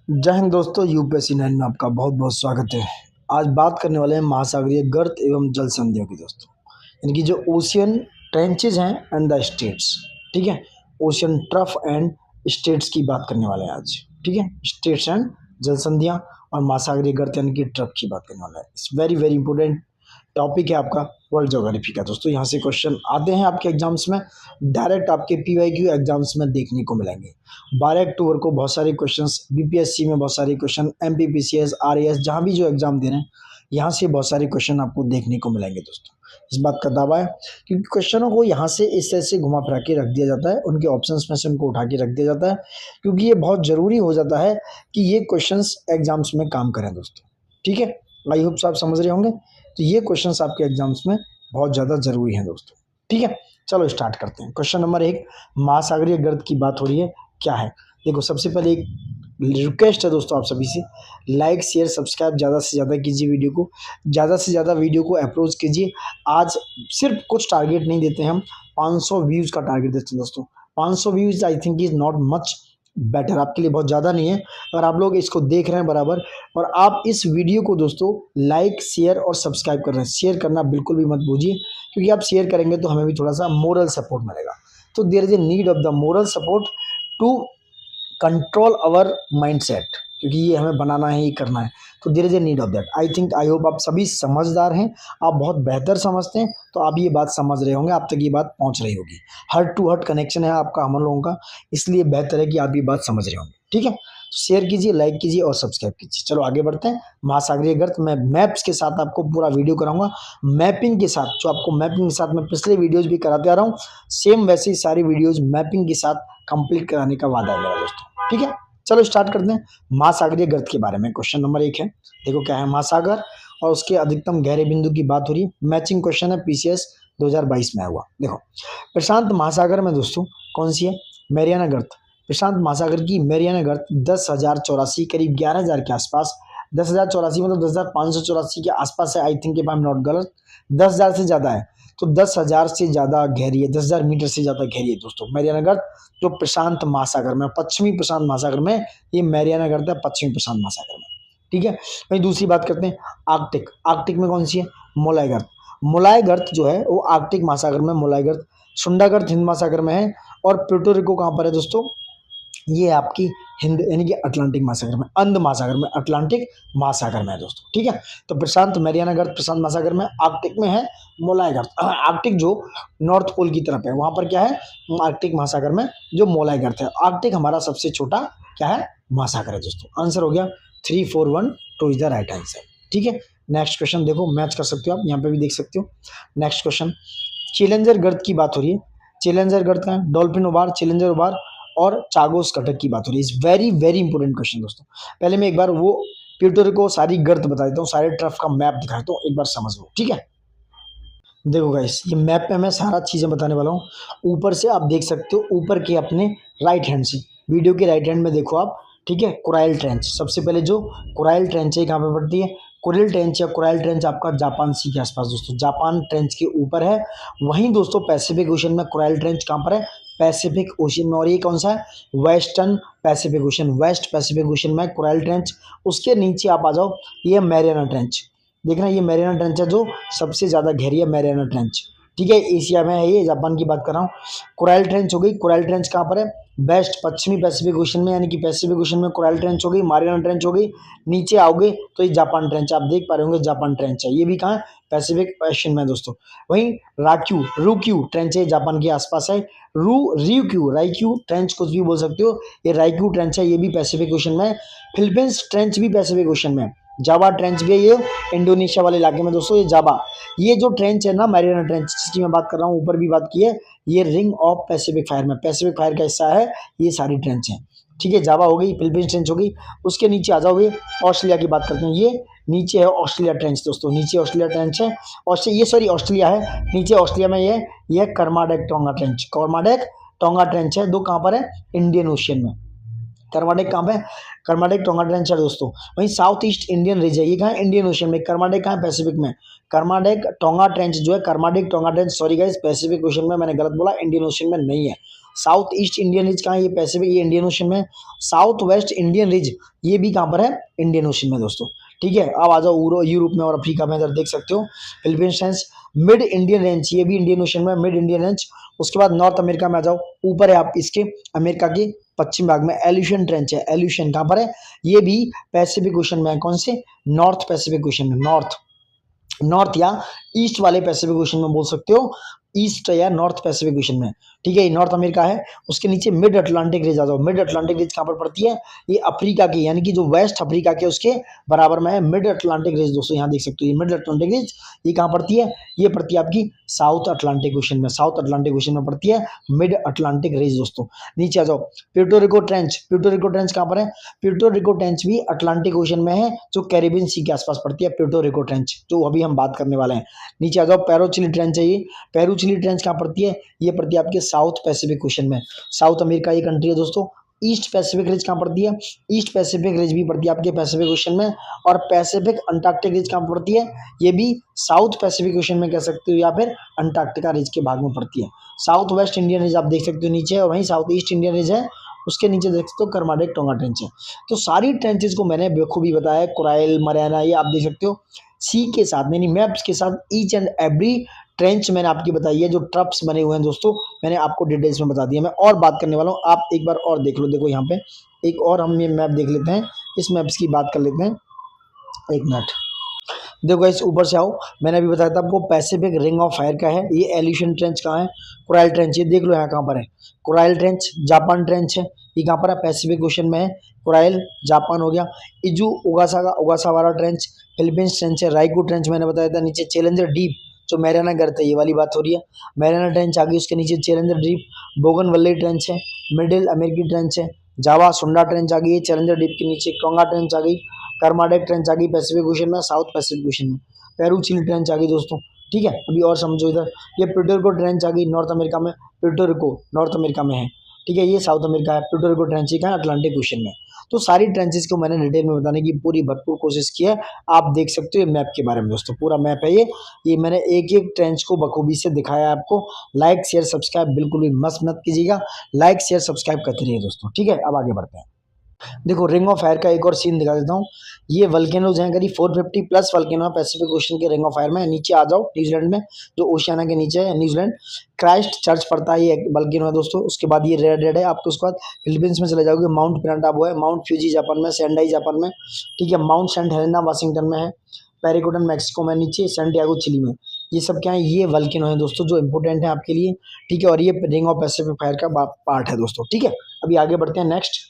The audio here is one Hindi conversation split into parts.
जय हिंद दोस्तों, यूपीएससी 9 में आपका बहुत बहुत स्वागत है। आज बात करने वाले हैं महासागरीय गर्त एवं जल संधियों की दोस्तों, यानी कि जो ओशियन ट्रेंचेज हैं एंड द स्टेट्स। ठीक है, ओशियन ट्रफ एंड स्टेट्स की बात करने वाले हैं आज। ठीक है, स्टेट्स एंड जल संधियाँ और महासागरीय गर्त यानी कि ट्रफ की बात करने वाला है। It's very very important topic है आपका वर्ल्ड ज्योग्राफी का दोस्तों। यहाँ से क्वेश्चन आते हैं आपके एग्जाम्स में, डायरेक्ट आपके पीवाईक्यू एग्जाम्स में देखने को मिलेंगे। 12 अक्टूबर को बहुत सारे क्वेश्चंस बीपीएससी में, बहुत सारे क्वेश्चन एमपीपीसीएस, आरएएस, जहाँ भी जो एग्जाम दे रहे हैं यहाँ से बहुत सारे क्वेश्चन आपको देखने को मिलेंगे दोस्तों। इस बात का दावा है क्योंकि क्वेश्चनों को यहाँ से इस तरह से घुमा फिरा के रख दिया जाता है, उनके ऑप्शंस में से उनको उठा के रख दिया जाता है, क्योंकि ये बहुत ज़रूरी हो जाता है कि ये क्वेश्चंस एग्जाम्स में काम करें दोस्तों। ठीक है, आई होप आप समझ रहे होंगे। तो ये क्वेश्चंस आपके एग्जाम्स में बहुत ज़्यादा ज़रूरी हैं दोस्तों। ठीक है, चलो स्टार्ट करते हैं। क्वेश्चन नंबर 1, महासागरीय गर्त की बात हो रही है, क्या है। देखो, सबसे पहले एक रिक्वेस्ट है दोस्तों आप सभी से, लाइक शेयर सब्सक्राइब ज़्यादा से ज़्यादा कीजिए, वीडियो को ज़्यादा से ज़्यादा वीडियो को अप्रोच कीजिए। आज सिर्फ कुछ टारगेट नहीं देते हम, 500 व्यूज़ का टारगेट देते हैं दोस्तों। 500 views I think is not much better, आपके लिए बहुत ज़्यादा नहीं है। अगर आप लोग इसको देख रहे हैं बराबर और आप इस वीडियो को दोस्तों लाइक शेयर और सब्सक्राइब कर रहे हैं, शेयर करना बिल्कुल भी मत भूलिए, क्योंकि आप शेयर करेंगे तो हमें भी थोड़ा सा मोरल सपोर्ट मिलेगा। तो there is a need of the moral support to control our mindset, क्योंकि ये हमें बनाना है, ये करना है। तो there is a need of that. I think, I hope आप सभी समझदार हैं, आप बहुत बेहतर समझते हैं, तो आप ये बात समझ रहे होंगे, आप तक ये बात पहुंच रही होगी। हर्ट टू हर्ट कनेक्शन है आपका हम लोगों का, इसलिए बेहतर है कि आप ये बात समझ रहे होंगे। ठीक है, तो शेयर कीजिए, लाइक कीजिए और सब्सक्राइब कीजिए। चलो आगे बढ़ते हैं। महासागरीय गर्त मैं मैप्स के साथ आपको पूरा वीडियो कराऊंगा, मैपिंग के साथ। जो आपको मैपिंग के साथ मैं पिछले वीडियोज भी कराते आ रहा हूँ, सेम वैसे ही सारी वीडियोज मैपिंग के साथ कंप्लीट कराने का वादा है मेरा दोस्तों। ठीक है, चलो स्टार्ट करते हैं महासागरीय गर्त के बारे में। क्वेश्चन नंबर 1 है, देखो क्या है। महासागर और उसके अधिकतम गहरे बिंदु की बात हो रही है। मैचिंग क्वेश्चन है, पीसीएस 2022 में हुआ। देखो, प्रशांत महासागर में दोस्तों कौन सी है, मैरियाना गर्त। प्रशांत महासागर की मैरियाना गर्त 10,084 करीब 11,000 के आसपास, 10,084 मतलब 10,584 के आसपास है। I think if I am not गलत, 10,000 से ज़्यादा है, तो 10,000 से ज़्यादा गहरी है, 10,000 मीटर से ज़्यादा गहरी है दोस्तों मैरियाना गर्त, जो प्रशांत महासागर में, पश्चिमी प्रशांत महासागर में ये मैरियाना गर्त है, पश्चिमी प्रशांत महासागर में। ठीक है, वहीं दूसरी बात करते हैं आर्कटिक। आर्कटिक में कौन सी है, मोलाई गर्त। मोलाई गर्त जो है वो आर्कटिक महासागर में, मोलाई गर्त। सुंडा गर्त हिंद महासागर में है, और प्यूर्टो रिको कहाँ पर है दोस्तों, ये आपकी हिंद यानी कि अटलांटिक महासागर में, अंध महासागर में, अटलांटिक महासागर में है दोस्तों। ठीक है, तो प्रशांत मैरियाना गर्त प्रशांत महासागर में, आर्कटिक में है मोलाई गर्त। आर्कटिक जो नॉर्थ पोल की तरफ है, वहां पर क्या है, आर्कटिक महासागर में जो मोलाई गर्त है। आर्कटिक हमारा सबसे छोटा क्या है, महासागर है दोस्तों। आंसर हो गया 341 इज द राइट आंसर। ठीक है, नेक्स्ट क्वेश्चन देखो, मैच कर सकते हो आप, यहाँ पे भी देख सकते हो। नेक्स्ट क्वेश्चन, चैलेंजर गर्त की बात हो रही है। चैलेंजर गर्त का है, डॉल्फिन उबार, चैलेंजर उबार और चागोस कटक की बात हो रही है। Is very very important question दोस्तों। पहले मैं एक बार वो प्यूर्टो रिको सारी गर्त बता देता हूँ, सारे ट्रफ का मैप दिखा देता हूँ, एक बार समझ लो। ठीक है, देखो गाइस, ये मैप पे मैं सारा चीज़ें बताने वाला हूँ। ऊपर से आप देख सकते हो, ऊपर के अपने राइट हैंड से, वीडियो के राइट हैंड में देखो आप। ठीक है, कोराइल ट्रेंच, सबसे पहले जो कोराइल ट्रेंच है कहाँ पे पड़ती है, कोरिल ट्रेंच या कोराइल ट्रेंच आपका जापान सी के आसपास दोस्तों, जापान ट्रेंच के ऊपर है। वहीं दोस्तों पैसिफिक ओशन में कोराइल ट्रेंच कहाँ पर है, पैसिफिक ओशन में। और ये कौन सा है, western pacific ocean, west pacific ocean में कोराइल ट्रेंच। उसके नीचे आप आ जाओ, ये मैरियाना ट्रेंच, देखना ये मैरियाना ट्रेंच है जो सबसे ज़्यादा गहरी है, मैरियाना ट्रेंच। ठीक है, एशिया में है ये, जापान की बात कर रहा हूँ। कोराइल ट्रेंच हो गई, कोराइल ट्रेंच कहाँ पर है, वेस्ट पश्चिमी पैसिफिक ओशन में, यानी कि पैसिफिक ओशन में कोराइल ट्रेंच हो गई, मैरियाना ट्रेंच हो गई। नीचे आओगे तो ये जापान ट्रेंच, आप देख पा रहे होंगे जापान ट्रेंच है, ये भी कहाँ है, पैसिफिक ओशन में दोस्तों। वहीं राक्यू रूक्यू ट्रेंच है, जापान के आसपास है। रिक्यू राइक्यू ट्रेंच कुछ भी बोल सकते हो, ये राइक्यू ट्रेंच है, ये भी पैसिफिक ओशन में। फिलीपींस ट्रेंच भी पैसिफिक ओशन में। जावा ट्रेंच भी है ये इंडोनेशिया वाले इलाके में दोस्तों, ये जावा। ये जो ट्रेंच है ना, मैरियाना ट्रेंच जिसकी मैं बात कर रहा हूँ, ऊपर भी बात की है, ये रिंग ऑफ पैसिफिक फायर में, पैसिफिक फायर का हिस्सा है ये सारी ट्रेंच हैं। ठीक है, जावा हो गई, फिलीपींस ट्रेंच हो गई। उसके नीचे आ जाओगे, ऑस्ट्रेलिया की बात करते हैं, ये नीचे है ऑस्ट्रेलिया ट्रेंच दोस्तों, नीचे ऑस्ट्रेलिया ट्रेंच है। ऑस्ट्रेलिया है, नीचे ऑस्ट्रेलिया में ये करमाडेक टोंगा ट्रेंच, करमाडेक टोंगा ट्रेंच है, दो कहाँ पर है, इंडियन ओशियन में। कर्नाटक कहाँ पे, कर्नाटक टोंगा ट्रेंच है दोस्तों। वहीं साउथ ईस्ट इंडियन रीज है, ये कहाँ है, इंडियन ओशन में। कर्नाटक कहाँ है, पैसिफिक में। कर्नाटक टोंगा ट्रेंच जो है, Karnataka tonga trench, sorry guys, Pacific ocean में, मैंने गलत बोला, इंडियन ओशन में नहीं है। साउथ ईस्ट इंडियन रिज कहाँ है, ये पैसिफिक, ये इंडियन ओशन में। साउथ वेस्ट इंडियन रिज ये भी कहाँ पर है, इंडियन ओशन में दोस्तों, ठीक है। अब आ जाओ यूरोप में और अफ्रीका में, इधर देख सकते हो फिलीपींस। मिड इंडियन रेंज, ये भी इंडियन ओशन में, मिड इंडियन रेंज। उसके बाद नॉर्थ अमेरिका में आ जाओ, ऊपर है आप इसके अमेरिका के पश्चिम भाग में एल्यूशन ट्रेंच है। एल्यूशन कहाँ पर है, ये भी पैसिफिक ओशन में है। कौन से, नॉर्थ पैसिफिक ओशन में, नॉर्थ, नॉर्थ या ईस्ट वाले पैसिफिक ओशन में बोल सकते हो, ईस्ट या नॉर्थ पैसिफिक ओशन में, ठीक है। ये नॉर्थ अमेरिका है। उसके नीचे मिड अटलांटिक रिज आ जाओ। मिड अटलांटिक रिज कहाँ पर पड़ती है, ये अफ्रीका की, यानी कि जो वेस्ट अफ्रीका के उसके बराबर में है मिड अटलांटिक रिज दोस्तों। यहाँ देख सकते हो ये मिड अटलांटिक रिज, ये कहाँ पड़ती है, ये पड़ती है आपकी साउथ अटलांटिक ओशन में। साउथ अटलांटिक ओशन में पड़ती है मिड अटलांटिक रिज दोस्तों। नीचे आ जाओ, प्यूर्टो ट्रेंच। प्यूर्टो ट्रेंच कहाँ पर है, प्यूर्टो ट्रेंच भी अटलांटिक ओशन में है, जो कैरिबियन सी के आसपास पड़ती है प्यूर्टो ट्रेंच, जो अभी हम बात करने वाले हैं। नीचे आ जाओ, पेरू चिली ट्रेंच है। ये पेरू चिली ट्रेंच कहाँ पड़ती है, ये पड़ती है आपके साउथ पैसिफिक ओशन में। साउथ अमेरिका ये कंट्री है दोस्तों। ईस्ट पैसिफिक रिज कहाँ पड़ती है, ईस्ट पैसिफिक रिज भी पड़ती है आपके पैसिफिक ओशन में। और पैसिफिक अंटार्कटिक रिज कहाँ पड़ती है, ये भी साउथ पैसिफिक ओशन में कह सकते हो, या फिर अंटार्कटिका रिज के भाग में पड़ती है। साउथ वेस्ट इंडियन रिज आप देख सकते हो नीचे, और वहीं साउथ ईस्ट इंडियन रिज है, उसके नीचे देख सकते हो कर्नाटक टोंगा ट्रेंच है। तो सारी ट्रेंचेस को मैंने बखूबी बताया, कोराइल, मरियाना, ये आप देख सकते हो सी के साथ, यानी मैप्स के साथ, ईच एंड एवरी ट्रेंच मैंने आपकी बताई है। जो ट्रप्स बने हुए हैं दोस्तों, मैंने आपको डिटेल्स में बता दिया। मैं और बात करने वाला हूँ, आप एक बार और देख लो। देखो यहाँ पे एक और हम ये मैप देख लेते हैं, इस मैप्स की बात कर लेते हैं, एक मिनट। देखो इस ऊपर से आओ, मैंने अभी बताया था आपको पैसिफिक रिंग ऑफ फायर का है। ये एल्यूशन ट्रेंच कहाँ है, कोराइल ट्रेंच, ये देख लो यहाँ कहाँ पर है, कोराइल ट्रेंच। जापान ट्रेंच है, ये कहाँ पर है, पैसिफिक ओशन में है। कोराइल जापान हो गया। इजू ओगासावारा ट्रेंच फिलीपींस ट्रेंच है। राइकू ट्रेंच मैंने बताया था नीचे। चैलेंजर डीप जो मैरियाना गर्त है, ये वाली बात हो रही है। मैरियाना ट्रेंच आ गई, उसके नीचे चैलेंजर डीप। बोगनवेले ट्रेंच है, मिडिल अमेरिकी ट्रेंच है। जावा सुंडा ट्रेंच आ गई है चैलेंजर डीप के नीचे। टोंगा ट्रेंच आ गई। कर्नाटक ट्रेंच आ गई पैसिफिक ओशन में, साउथ पैसिफिक ओशन में। पेरू चिली ट्रेंच आ गई दोस्तों, ठीक है। अभी और समझो इधर, ये प्यूर्टो ट्रेंच आ गई नॉर्थ अमेरिका में, प्यूर्टो नॉर्थ अमेरिका में है, ठीक है। ये साउथ अमेरिका है, प्यूर्टो ट्रेंच का अटलांटिक ओशन में। तो सारी ट्रेंचेस को मैंने डिटेल में बताने की पूरी भरपूर कोशिश की है। आप देख सकते हो ये मैप के बारे में दोस्तों, पूरा मैप है ये मैंने एक एक ट्रेंच को बखूबी से दिखाया है आपको। लाइक शेयर सब्सक्राइब बिल्कुल भी मत कीजिएगा, लाइक शेयर सब्सक्राइब करते रहिए दोस्तों, ठीक है। अब आगे बढ़ते हैं। देखो रिंग ऑफ फायर का एक और सीन दिखा देता हूँ। ये वल्केनोज हैं, करीब 450 प्लस वल्केनो है पैसिफिक ओशन के रिंग ऑफ फायर में। नीचे आ जाओ न्यूजीलैंड में, जो ओशियाना के नीचे है न्यूजीलैंड। क्राइस्ट चर्च पड़ता है, ये वल्केनो है दोस्तों। उसके बाद ये रेड है आपको। उसके बाद फिलीपींस में चले जाओगे, माउंट पिनाटाबो है। माउंट फ्यूजी जापान में, सेंडाई जापान में, ठीक है। माउंट सेंट हेलेना वाशिंगटन में है। पेरिकोटन मैक्सिको में, नीचे सैंटियागो चिली में। ये सब क्या है, ये वल्केनो है दोस्तों, जो इंपोर्टेंट है आपके लिए, ठीक है। और ये रिंग ऑफ पैसिफिक फायर का पार्ट है दोस्तों, ठीक है। अभी आगे बढ़ते हैं नेक्स्ट।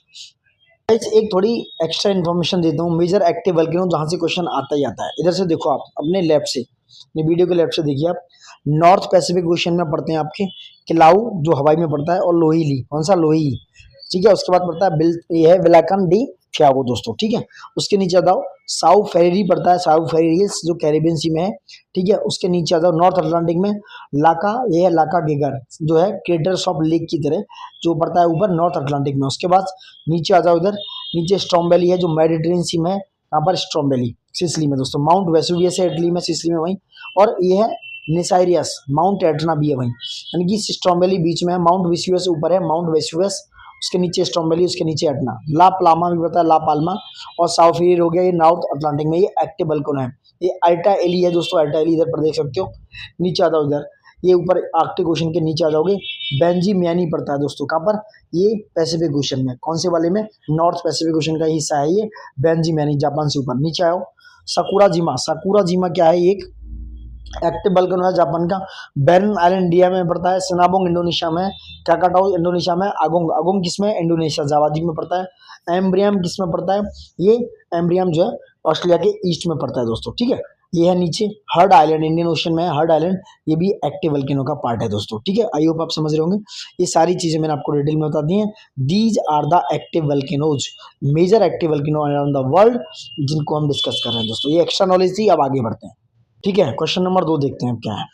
एक थोड़ी एक्स्ट्रा इन्फॉर्मेशन देता हूँ। मेजर एक्टिव वल्केनो, जहाँ से क्वेश्चन आता ही आता है। इधर से देखो आप अपने लेफ्ट से, अपनी वीडियो के लेफ्ट से देखिए आप। नॉर्थ पैसिफिक ओशन में पड़ते हैं आपके किलाऊ, जो हवाई में पड़ता है, और लोहीली, कौन सा, लोही, ठीक है। उसके बाद पड़ता है ये है विलाकन डी फ्यागो दोस्तों, ठीक है। उसके नीचे आ जाओ, साउ फेरी पड़ता है, साउ फेरी हिल्स, जो कैरिबियन सी में है, ठीक है। उसके नीचे आ जाओ नॉर्थ अटलांटिक में लाका, ये है लाका गेगर, जो है क्रेटर्स ऑफ लेक की तरह, जो पड़ता है ऊपर नॉर्थ अटलांटिक में। उसके बाद नीचे आ जाओ, इधर नीचे स्ट्रॉम्बेली है, जो मेडिटेरियन सी में है, यहाँ पर स्ट्रॉम्बेली सिसिली में दोस्तों। माउंट वेसुवियस है इटली में, सिसिली में वहीं। और ये है निसाइरियस, माउंट एटना भी है वहीं, यानी कि स्ट्रॉम्बेली बीच में है। माउंट वेसुवियस ऊपर है, माउंट वेसुवियस, उसके नीचे स्ट्रॉम्बेली, उसके नीचे एटना। ला प्लामा भी पता है, ला पाल्मा। और साउफीर हो गया, ये नॉर्थ अटलांटिक में, ये एक्टिव वल्केनो है। ये अल्टा एली है दोस्तों, अल्टा एली इधर पर देख सकते हो। नीचे आ जाओ इधर, ये ऊपर आर्कटिक ओशन के नीचे आ जाओगे, बेंजी मियानी पड़ता है दोस्तों। कहाँ पर, ये पैसिफिक ओशन में। कौन से वाले में, नॉर्थ पैसिफिक ओशन का हिस्सा है ये बेंजी मियानी, जापान से ऊपर। नीचे आओ, सकुरा जिमा क्या है, एक एक्टिव वल्केनो है जापान का। बैरन आइलैंड इंडिया में पड़ता है। सिनाबोंग इंडोनेशिया में। क्राकाटाउ इंडोनेशिया में। अगोंग, अगोंग किस में, इंडोनेशिया जावा द्वीप में पड़ता है। एम्ब्रियम किस में पड़ता है, ये एम्ब्रियम जो है ऑस्ट्रेलिया के ईस्ट में पड़ता है दोस्तों, ठीक है। ये है नीचे हर्ड आइलैंड, इंडियन ओशन में है हर्ड आइलैंड, ये भी एक्टिव वल्केनो का पार्ट है दोस्तों, ठीक है। आई होप आप समझ रहे होंगे। ये सारी चीजें मैंने आपको डिटेल में बता दी हैं। These are the active volcanoes, major active volcano around the world, जिनको हम डिस्कस कर रहे हैं दोस्तों। ये एक्स्ट्रा नॉलेज थी, अब आगे बढ़ते हैं, ठीक है। क्वेश्चन नंबर 2 देखते हैं अब क्या है।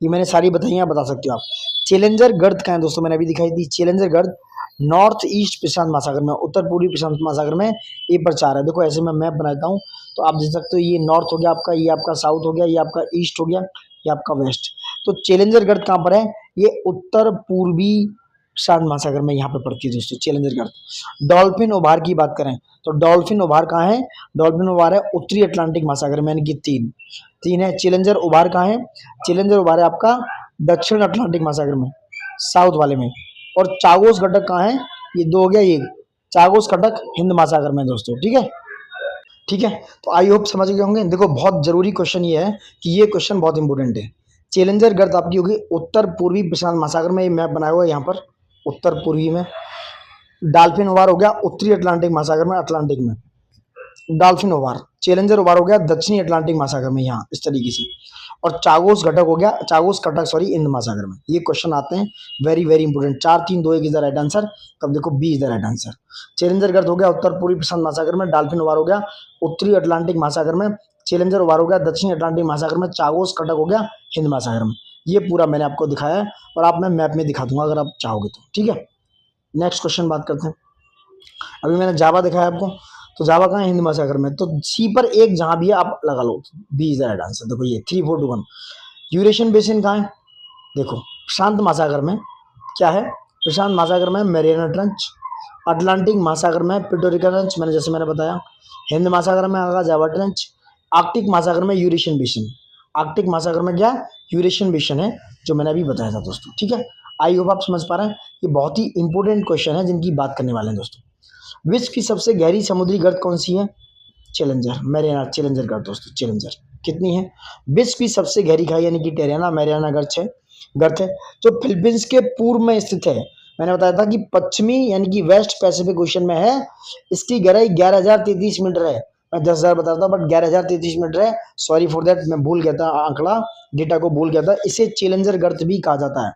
ये मैंने सारी बताई हैं, बता सकते हो आप। चैलेंजर गर्द कहाँ है दोस्तों, मैंने अभी दिखाई थी। चैलेंजर गर्द नॉर्थ ईस्ट प्रशांत महासागर में, उत्तर पूर्वी प्रशांत महासागर में ए पर 4 है। देखो ऐसे मैं मैप बनाता हूँ तो आप देख सकते हो, ये नॉर्थ हो गया आपका, ये आपका साउथ हो गया, ये आपका ईस्ट हो गया, ये आपका वेस्ट। तो चैलेंजर गर्त कहाँ पर है? ये उत्तर पूर्वी प्रशांत महासागर में यहाँ पे पड़ती है दोस्तों चैलेंजर गर्त। डॉल्फिन उभार की बात करें तो डॉल्फिन उभार कहाँ है? डॉल्फिन उभार है उत्तरी अटलांटिक महासागर में, यानी कि तीन है। चैलेंजर उभार कहाँ है? चैलेंजर उभार है आपका दक्षिण अटलांटिक महासागर में, साउथ वाले में। और चागोस घटक कहाँ है? ये 2 हो गया, ये चागोस घटक हिंद महासागर में दोस्तों। ठीक है, ठीक है। तो आई होप समझ गए होंगे। देखो बहुत जरूरी क्वेश्चन ये है कि ये क्वेश्चन बहुत इंपॉर्टेंट है। चैलेंजर गर्त आपकी होगी उत्तर पूर्वी प्रशांत महासागर में, ये मैप बनाया हुआ है यहाँ पर उत्तर पूर्वी में। डॉल्फिन उभार हो गया उत्तरी अटलांटिक महासागर में, अटलांटिक में डॉल्फिन उभार। चैलेंजर उभार हो गया दक्षिणी अटलांटिक महासागर में, यहाँ इस तरीके से। और चागोस घटक हो गया, चागोस घटक सॉरी हिंद महासागर में। ये क्वेश्चन आते हैं very very important. 4 3 2 1 is the right answer. तब देखो B is the right answer. Challenger गर्त हो गया उत्तर पूर्वी प्रशांत महासागर में, डॉल्फिन उभार हो गया उत्तरी अटलांटिक महासागर में, चैलेंजर उभार हो गया दक्षिणी अटलांटिक महासागर में, चागोस घटक हो गया हिंद महासागर में। ये पूरा मैंने आपको दिखाया है और आप मैं मैप में दिखा दूंगा अगर आप चाहोगे तो। ठीक है, नेक्स्ट क्वेश्चन बात करते हैं। अभी मैंने जावा दिखाया आपको, तो जावा कहाँ है? हिंद महासागर में। तो सी पर एक जहां भी है आप लगा लो, B is the right answer. देखो ये 3 4 2 1। यूरेशियन बेसिन कहाँ है? देखो प्रशांत महासागर में क्या है? प्रशांत महासागर में मैरियाना ट्रंच, अटलांटिक महासागर में पिटोरिका ट्रंच, मैंने बताया। हिंद महासागर में आगा जावा ट्रंच, आर्कटिक महासागर में यूरेशियन बेसिन। आर्कटिक महासागर में क्या? यूरेशियन बेसिन है, जो मैंने अभी बताया था दोस्तों। ठीक है, आई होप आप समझ पा रहे हैं। ये बहुत ही इंपॉर्टेंट क्वेश्चन है जिनकी बात करने वाले हैं दोस्तों। विश्व की सबसे गहरी समुद्री गर्त कौन सी है? चैलेंजर मैरियाना चैलेंजर गर्त दोस्तों। चैलेंजर कितनी है? विश्व की सबसे गहरी खाई यानी कि टेरियाना मैरियाना गर्त है, जो फिलीपींस के पूर्व में स्थित है। मैंने बताया था कि पश्चिमी यानी कि वेस्ट पैसिफिक ओशन में है। इसकी गहराई 11,033 मीटर है। मैं 10,000 बता था बट 11,033 मीटर है। सॉरी फॉर दैट, मैं भूल गया था, आंकड़ा डेटा को भूल गया था। इसे चैलेंजर गर्त भी कहा जाता है।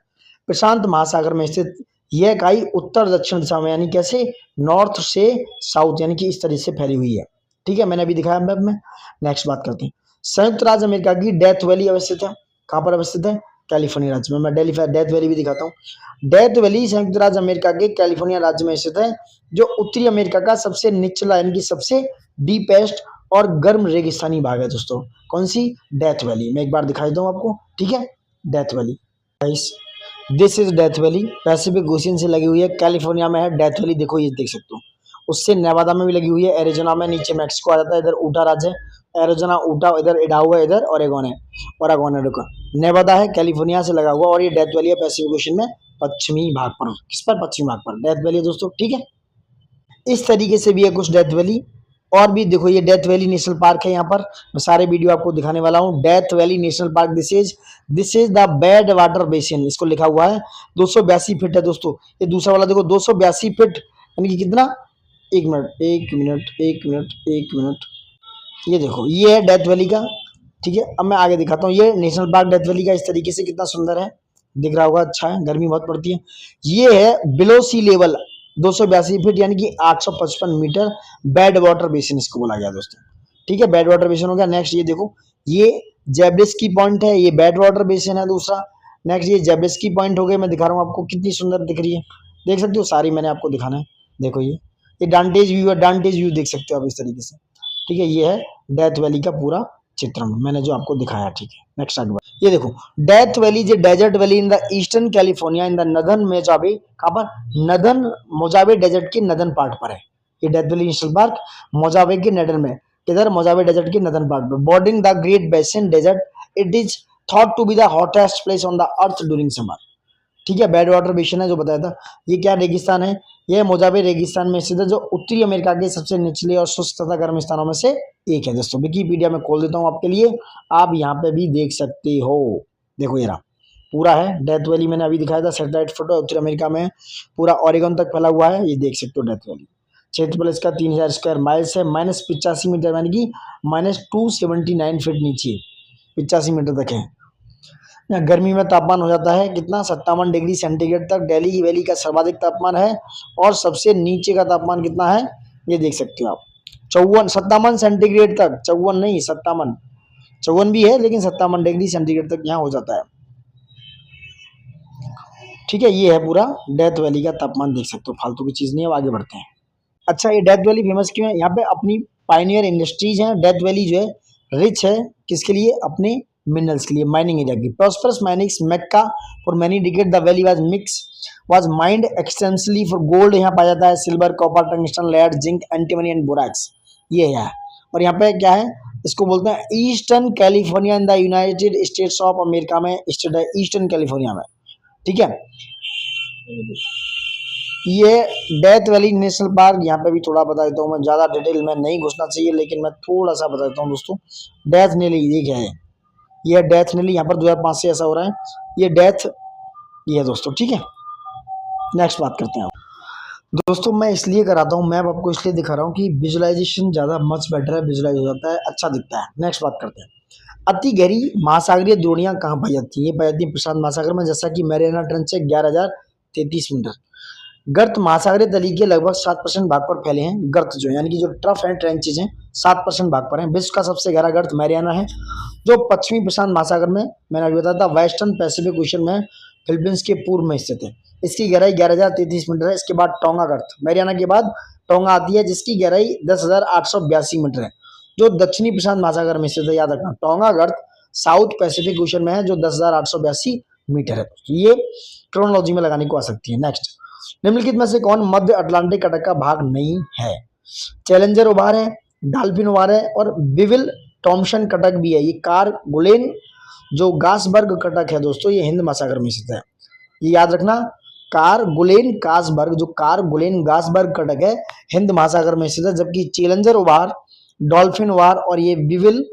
प्रशांत महासागर में स्थित यह इकाई उत्तर दक्षिण दिशा में, यानी कैसे? नॉर्थ से साउथ, यानी कि इस तरह से फैली हुई है। ठीक है, मैंने अभी दिखाया मैप में। नेक्स्ट बात करते हैं। संयुक्त राज्य अमेरिका की डेथ वैली अवस्थित है। कहाँ पर अवस्थित है? कैलिफोर्निया राज्य में। मैं डेथ वैली भी दिखाता हूँ। डेथ वैली संयुक्त राज्य अमेरिका के कैलिफोर्निया राज्य में स्थित है, जो उत्तरी अमेरिका का सबसे निचला यानी कि सबसे डीपेस्ट और गर्म रेगिस्तानी भाग है दोस्तों। कौन सी? Death valley. मैं एक बार दिखाई दूँ आपको। ठीक है, death valley this is death valley, Pacific ocean से लगी हुई है, कैलिफोर्निया में है डेथ वैली। देखो ये देख सकते हो। उससे नेवादा में भी लगी हुई है, एरिजोना में, नीचे मैक्सिको आ जाता है, इधर ऊटा राज्य है, एरिजोना ऊटा, इधर इडाहो है, इधर ओरेगोन है रुको, नेवादा है, कैलिफोर्निया से लगा हुआ। और ये डेथ वैली है पैसिफिक ओशियन में पश्चिमी भाग पर। किस पर? पश्चिमी भाग पर डेथ वैली है दोस्तों। ठीक है, इस तरीके से भी है कुछ डेथ वैली। और भी देखो, ये डेथ वैली नेशनल पार्क है। यहाँ पर मैं सारे वीडियो आपको दिखाने वाला हूँ। Death valley national park, this is the bed water basin, इसको लिखा हुआ है। 282 फीट है दोस्तों। ये दूसरा वाला देखो 282 फीट, यानी कि कितना? एक मिनट, ये देखो ये है डेथ वैली का। ठीक है, अब मैं आगे दिखाता हूँ। ये नेशनल पार्क डेथ वैली का इस तरीके से कितना सुंदर है, दिख रहा होगा। अच्छा है, गर्मी बहुत पड़ती है। ये है बिलो सी लेवल 282 फीट, यानी कि 855 मीटर बेड वाटर बेसिन इसको बोला गया दोस्तों। ठीक है, बेड वाटर बेसिन हो गया। नेक्स्ट ये देखो, ये जेब्रिस्की पॉइंट है, ये बेड वाटर बेसिन है दूसरा। नेक्स्ट ये जेब्रिस्की पॉइंट हो गए, मैं दिखा रहा हूँ आपको, कितनी सुंदर दिख रही है, देख सकते हो। सारी मैंने आपको दिखाना है। देखो ये डांटेज व्यू है, डांटेज व्यू देख सकते हो आप इस तरीके से। ठीक है, ये है डेथ वैली का पूरा चित्रण मैंने जो आपको दिखाया। ठीक है, नेक्स्ट आगे बढ़ो। ये देखो Death Valley is desert valley in the eastern California in the northern Mojave. कहाँ पर? नदर्न मोजावे डेजर्ट के नदर्न पार्ट पर है ये डेथ वैली नेशनल पार्क, मोजावे के नदर्न में। इधर मोजावे डेजर्ट के नदर्न पार्ट पर, bordering the Great Basin desert. It is thought to be the hottest place on the earth during summer. ठीक है, बेड वाटर बेसिन है जो बताया था। ये क्या रेगिस्तान है? यह मोजावे रेगिस्तान में स्थित है, जो उत्तरी अमेरिका के सबसे निचले और शुष्क तथा गर्म स्थानों में से एक है दोस्तों। विकिपीडिया में खोल देता हूँ आपके लिए, आप यहाँ पे भी देख सकते हो। देखो ये रहा पूरा है डेथ वैली, मैंने अभी दिखाया था। सैटेलाइट फोटो उत्तरी अमेरिका में पूरा ओरेगन तक फैला हुआ है, ये देख सकते हो डेथ वैली। क्षेत्रफल इसका 3000 स्क्वायर माइल्स है, -85 मीटर, यानी कि -279 फीट नीचे 85 मीटर तक है। यहाँ गर्मी में तापमान हो जाता है कितना? 57 डिग्री सेंटीग्रेड तक दिल्ली वैली का सर्वाधिक तापमान है। और सबसे नीचे का तापमान कितना है ये देख सकते हो आप, 57 सेंटीग्रेड तक। 54 नहीं, 57, 54 भी है लेकिन 57 डिग्री सेंटीग्रेड तक यहाँ हो जाता है। ठीक है, ये है पूरा डेथ वैली का तापमान, देख सकते हो, फालतू की चीज़ नहीं है। अब आगे बढ़ते हैं। अच्छा, ये डेथ वैली फेमस क्यों है? यहाँ पे अपनी पायनियर इंडस्ट्रीज हैं। डेथ वैली जो है रिच है किसके लिए? अपने मिनरल्स के लिए, माइनिंग एरिया की। Prosperous minings Mecca for many decade the valley was mined extensively for gold. यहाँ पाया जाता है silver, copper, tungsten, lead, zinc, antimony and borax. ये है। और यहाँ पे क्या है? इसको बोलते हैं eastern California in the United states of America में स्टेट है ईस्टर्न कैलिफोर्निया में। ठीक है, ये डेथ वैली नेशनल पार्क, यहाँ पे भी थोड़ा बता देता हूँ मैं, ज़्यादा डिटेल में नहीं घुसना चाहिए लेकिन मैं थोड़ा सा बता देता हूँ दोस्तों। डेथ नेली ये क्या है? ये डेथ नेली, यहाँ पर 2005 से ऐसा हो रहा है। ये डेथ ये है दोस्तों। ठीक है, नेक्स्ट बात करते हैं। दोस्तों मैं इसलिए कराता हूँ, मैप आपको इसलिए दिखा रहा हूँ कि विजुअलाइजेशन ज़्यादा मच बेटर है, विजुअलाइज हो जाता है, अच्छा दिखता है। नेक्स्ट बात करते हैं। अति गहरी महासागरीय द्रोणियां कहाँ पाई जाती है? ये पाई जाती है प्रशांत महासागर में, जैसा कि मैरियाना ट्रेंच से 11,033 मीटर। गर्त महासागरीय तली के लगभग 7% भाग पर फैले हैं। गर्त जो है यानी कि जो ट्रफ है, ट्रेंचेज हैं, 7% भाग पर हैं। विश्व का सबसे गहरा गर्त मैरियाना है, जो पश्चिमी प्रशांत महासागर में, मैंने अभी बताया था, वेस्टर्न पैसिफिक ओशन में फिलीपींस के पूर्व में स्थित है। इसकी गहराई 11,033 मीटर है। इसके बाद टोंगा गर्त, मैरियाना के बाद टोंगा आती है, जिसकी गहराई 10,882 मीटर है, जो दक्षिणी प्रशांत महासागर में स्थित है। याद रखना, टोंगा गर्त साउथ पैसिफिक ओशन में है, जो 10,882 मीटर है। ये क्रोनोलॉजी में लगाने को आ सकती है। नेक्स्ट, निम्नलिखित में से कौन मध्य अटलांटिक कटक का भाग नहीं है? चैलेंजर उभार है, डॉल्फिन उभार है, और बिविल टॉमसन कटक भी है। ये कारगुलेन जो गासबर्ग कटक है दोस्तों, ये हिंद महासागर में स्थित है। ये याद रखना, कारगुलेन गासबर्ग, जो कारगुलेन गासबर्ग कटक है, हिंद महासागर में स्थित है। जबकि चैलेंजर उभार, डॉल्फिन उभार और ये बिविल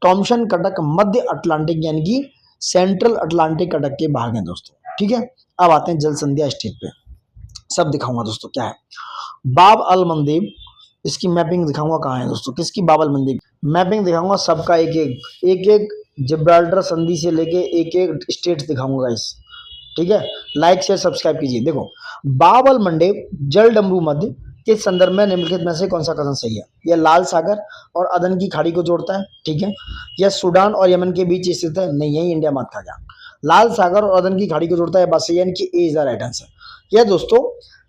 टॉमसन कटक मध्य अटलांटिक यानी कि सेंट्रल अटलांटिक कटक के भाग हैं दोस्तों। ठीक है, अब आते हैं जल संध्या स्टेट पे, सब दिखाऊंगा दोस्तों क्या है। बाब अल मंदेब, इसकी मैपिंग दिखाऊंगा कहाँ है दोस्तों, किसकी? बाब अल मंदेब। मैपिंग दिखाऊंगा सबका, एक एक जिब्राल्टर संधि से लेके एक एक स्टेट दिखाऊंगा इस। ठीक है, लाइक शेयर सब्सक्राइब कीजिए। देखो, बाब अल मंडेब जल डमरू मध्य के संदर्भ में निम्नलिखित में से कौन सा कथन सही है? यह लाल सागर और अदन की खाड़ी को जोड़ता है। ठीक है, यह सूडान और यमन के बीच स्थित है। नहीं है, इंडिया मत खा गया। लाल सागर और अदन की खाड़ी को जोड़ता है, बस यानी कि ए इज द राइट आंसर। यह दोस्तों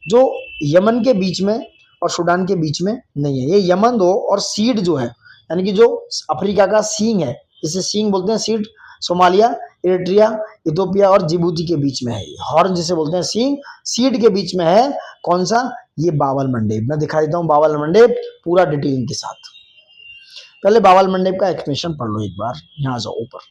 जो यमन के बीच में और सूडान के बीच में नहीं है, ये यमन दो और सीड जो है यानी कि जो अफ्रीका का सींग है, इसे सींग बोलते हैं, सीड सोमालिया, इरिट्रिया, इथोपिया और जिबूती के बीच में है। हॉर्न जिसे बोलते हैं सींग, सीड के बीच में है। कौन सा? ये बाब अल मंडेब। मैं दिखा देता हूँ बाब अल मंडेब पूरा डिटेलिंग के साथ। पहले बाब अल मंडेब का एक्सप्लेनेशन पढ़ लो एक बार, यहाँ जाओ ऊपर।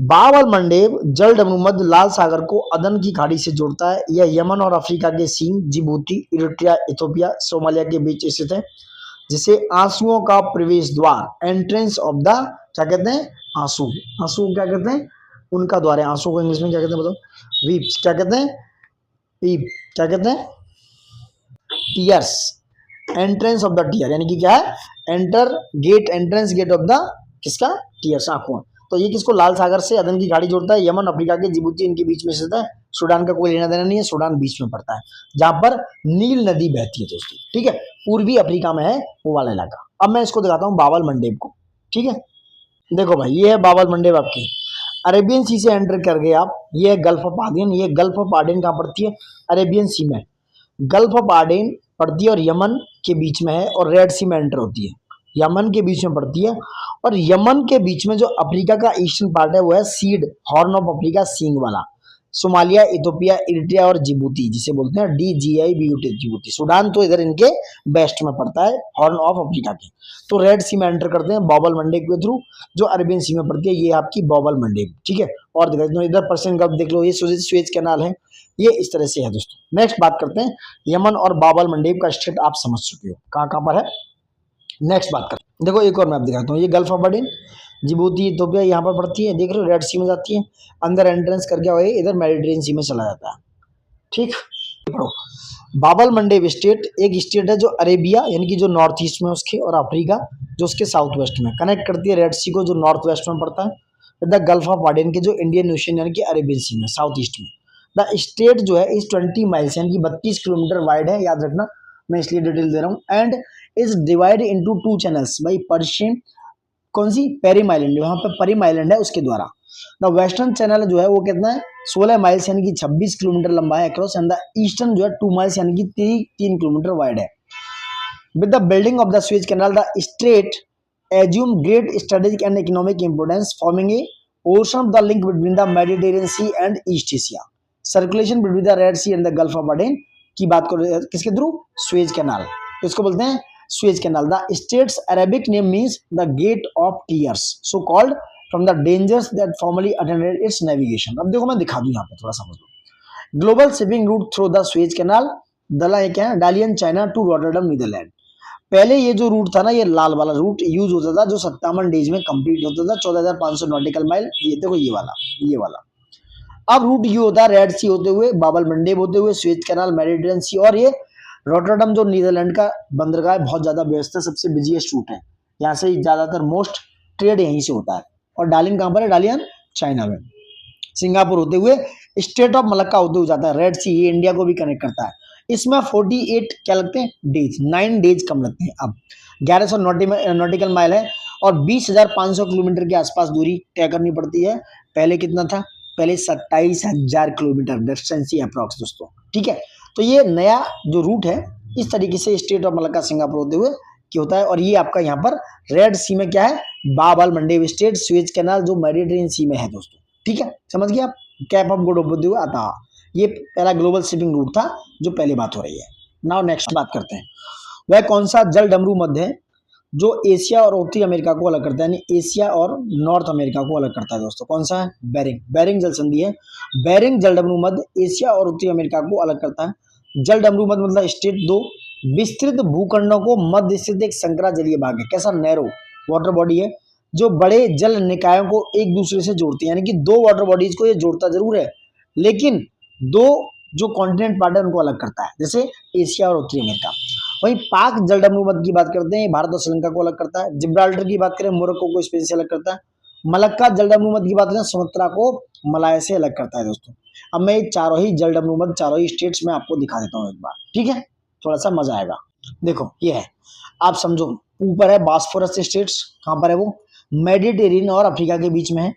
बाब अल मंडेब जल डमरू मध्य लाल सागर को अदन की खाड़ी से जोड़ता है। यह यमन और अफ्रीका के सींग, जिबूती, इरिट्रिया, इथोपिया, सोमालिया के बीच स्थित है, जिसे आंसुओं का प्रवेश द्वार, एंट्रेंस ऑफ द, क्या कहते हैं? आंसू। आंसू क्या कहते हैं? उनका द्वार है। आंसू को इंग्लिश में क्या कहते हैं बताओ? वीप्स। क्या कहते हैं? वीप। क्या कहते हैं? Tears. Entrance of the tear यानी कि क्या है? Enter gate, entrance gate of the किसका? टीयर्स, आंखों। तो ये किसको? लाल सागर से अदन की खाड़ी जोड़ता है। यमन, अफ्रीका के जिबूती इनके बीच में स्थित है। सूडान का कोई लेना देना नहीं है, सूडान बीच में पड़ता है जहां पर नील नदी बहती है दोस्तों। ठीक है, पूर्वी अफ्रीका में है वो वाला इलाका। अब मैं इसको दिखाता हूँ बाब अल मंडेब को। ठीक है, देखो भाई, ये है बाब अल मंडेब आपकी। अरेबियन सी से एंटर कर गए आप। ये है गल्फ ऑफ आडेन। ये गल्फ ऑफ आडेन कहाँ पड़ती है? अरेबियन सी में। गल्फ ऑफ आडेन पड़ती है और यमन के बीच में है, और रेड सी में एंटर होती है, यमन के बीच में पड़ती है। और यमन के बीच में जो अफ्रीका का ईस्टर्न पार्ट है वो है सीड, हॉर्न ऑफ अफ्रीका, सींग वाला। सोमालिया, इथोपिया, इरिट्रिया और जिबूती, जिसे बोलते हैं DGIBUT, जिबूती। सूडान तो इधर इनके वेस्ट में पड़ता है, हॉर्न ऑफ अफ्रीका के। तो रेड सी में एंटर करते हैं बाब अल मंडेब के थ्रू, जो अरेबियन सी में पड़ती है। ये आपकी बाब अल मंडेब। ठीक है, और दिखा देता हूं, इधर पर्शियन गल्फ देख लो, ये सुएज कैनाल है। ये इस तरह से है दोस्तों। नेक्स्ट बात करते हैं, यमन और बाब अल मंडेब का स्टेट आप समझ चुके हो कहाँ कहाँ पर है। नेक्स्ट बात करते हैं, देखो एक और मैप दिखाता हूँ। ये गल्फ ऑफ आडेन, जिबूती, इथोपिया यहाँ पर पड़ती है, देख रहे हो, रेड सी में जाती है, अंदर एंट्रेंस करके और इधर मेडिटेरियन सी में चला जाता है। ठीक, पढ़ो। बाब अल मंडेब स्टेट एक स्टेट है जो अरेबिया यानी कि जो नॉर्थ ईस्ट में उसके, और अफ्रीका जो उसके साउथ वेस्ट में कनेक्ट करती है, रेड सी को जो नॉर्थ वेस्ट में पड़ता है, द गल्फ ऑफ आडेन के जो इंडियन ओशन यानी कि अरेबियन सी में साउथ ईस्ट में। द स्टेट जो है इस 20 माइल्स यानी कि 32 किलोमीटर वाइड है, याद रखना, मैं इसलिए डिटेल दे रहा हूँ। And is divide into 2 channels by Persian, कौन सी? पेरिम आइलैंड, वहां पर परिम आइलैंड है उसके द्वारा। द वेस्टर्न चैनल जो है वो कितना है 16 माइल्स यानी कि 26 किलोमीटर लंबा है अक्रॉस, एंड द ईस्टर्न जो है 2 माइल्स यानी कि 3 किलोमीटर वाइड है। With the building of the Suez canal the straight assume great strategic and economic importance, forming a portion of the link between the Mediterranean Sea and East Asia. Circulation between the Red Sea and the Gulf of Aden की बात करो किसके थ्रू, स्वेज कैनाल, तो इसको बोलते हैं Suez canal. The states Arabic name means the gate of tears, so called from the dangers that formerly attended its navigation. अब देखो मैं दिखा दूं यहाँ पे थोड़ा समझ लो। Global shipping route through the Suez canal, दला क्या है, Dalian China to Rotterdam Netherlands. पहले ये जो रूट था ना, ये लाल वाला रूट यूज होता था जो 57 डेज में कंप्लीट होता था, 14,500 नॉटिकल माइल। ये देखो ये वाला। अब रूट ये होता है रेड सी होते हुए, बाबल मंडेब होते हुए, स्वेज कैनाल, मेडिटेरियन सी, और ये रॉटरडम जो नीदरलैंड का बंदरगाह है, बहुत ज्यादा व्यस्त है, सबसे बिजीएस्ट रूट है, यहाँ से ज्यादातर मोस्ट ट्रेड यहीं से होता है। और डालियन कहाँ पर है, डालियन चाइना में। सिंगापुर होते हुए स्टेट ऑफ मलक्का होते हुए जाता है, रेड सी, ये इंडिया को भी कनेक्ट करता है। इसमें 48 क्या लगते हैं, डेज, 9 डेज कम लगते हैं। अब 1100 नॉटिकल माइल है और 20,500 किलोमीटर के आसपास दूरी तय करनी पड़ती है। पहले कितना था, पहले 27,000 किलोमीटर डिस्टेंस ही अप्रॉक्स दोस्तों, ठीक है। तो ये नया जो रूट है इस तरीके से स्टेट ऑफ मलक्का सिंगापुर होते हुए क्या होता है। और ये आपका यहाँ पर रेड सी में क्या है, बाब अल मंडेब स्टेट, स्वेज कैनाल जो मेडिटेरियन सी में है दोस्तों, ठीक है, समझ गए आप। कैप ऑफ गुड होते हुए आता है, ये पहला ग्लोबल शिपिंग रूट था जो पहले बात हो रही है। नाउ नेक्स्ट बात करते हैं, वह कौन सा जल डमरू मध्य है जो एशिया और उत्तरी अमेरिका को अलग करता है, यानी एशिया और नॉर्थ अमेरिका को अलग करता है दोस्तों। कौन सा है, बेरिंग जल संधि है। बेरिंग जल डमरू मध्य एशिया और उत्तरी अमेरिका को अलग करता है। जल डमरू मध्य मतलब स्टेट, दो विस्तृत भूखंडों को मध्य स्थित एक संकरा जलीय भाग है। कैसा, नैरो वाटर बॉडी है जो बड़े जल निकायों को एक दूसरे से जोड़ती है, यानी कि दो वाटर बॉडीज को ये जोड़ता जरूर है, लेकिन दो जो कॉन्टिनेंट पार्ट है उनको अलग करता है, जैसे एशिया और उत्तरी अमेरिका। वहीं पाक जलडमरू मध्य की बात करते हैं, भारत और श्रीलंका को अलग करता है। जिब्राल्टर की बात करें, मोरक्को को स्पेन से अलग करता है। मलक्का जलडमरू मध्य की बात करें, सुमात्रा को मलाया से अलग करता है दोस्तों। अब मैं चारों ही जलडमरू मध्य, चारों ही स्टेट्स में आपको दिखा देता हूँ एक बार, ठीक है, थोड़ा सा मजा आएगा। देखो ये है, आप समझो, ऊपर है बास्फोरस स्टेट्स, कहाँ पर है वो, मेडिटेरियन और अफ्रीका के बीच में है।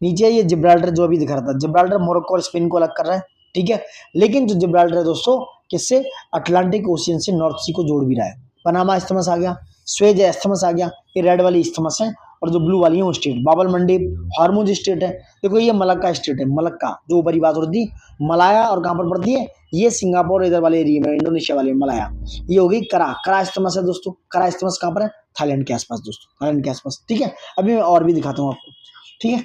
नीचे ये जिब्राल्टर जो अभी दिखा रहा था, जिब्राल्टर मोरक्को और स्पेन को अलग कर रहा है, ठीक है। लेकिन जो जिब्राल्टर है दोस्तों किससे, अटलांटिक ओशियन से नॉर्थ सी को जोड़ भी रहा है। पनामा इस्थमस आ गया, स्वेज इस्थमस आ गया, ये रेड वाली इस्थमस है, और जो ब्लू वाली है वो स्टेट, बाबल मंडेब हॉर्मुज स्टेट है। देखो ये मलक्का स्टेट है, मलक्का जो ऊपरी बात होती है, मलाया और कहाँ पर पड़ती है, ये सिंगापुर इधर वाले एरिया में, इंडोनेशिया वाले में मलाया। ये होगी करा इस्थमस है दोस्तों। करा इस्थमस कहाँ पर है, थाईलैंड के आसपास दोस्तों, थाईलैंड के आसपास, ठीक है। अभी मैं और भी दिखाता हूँ आपको, ठीक है।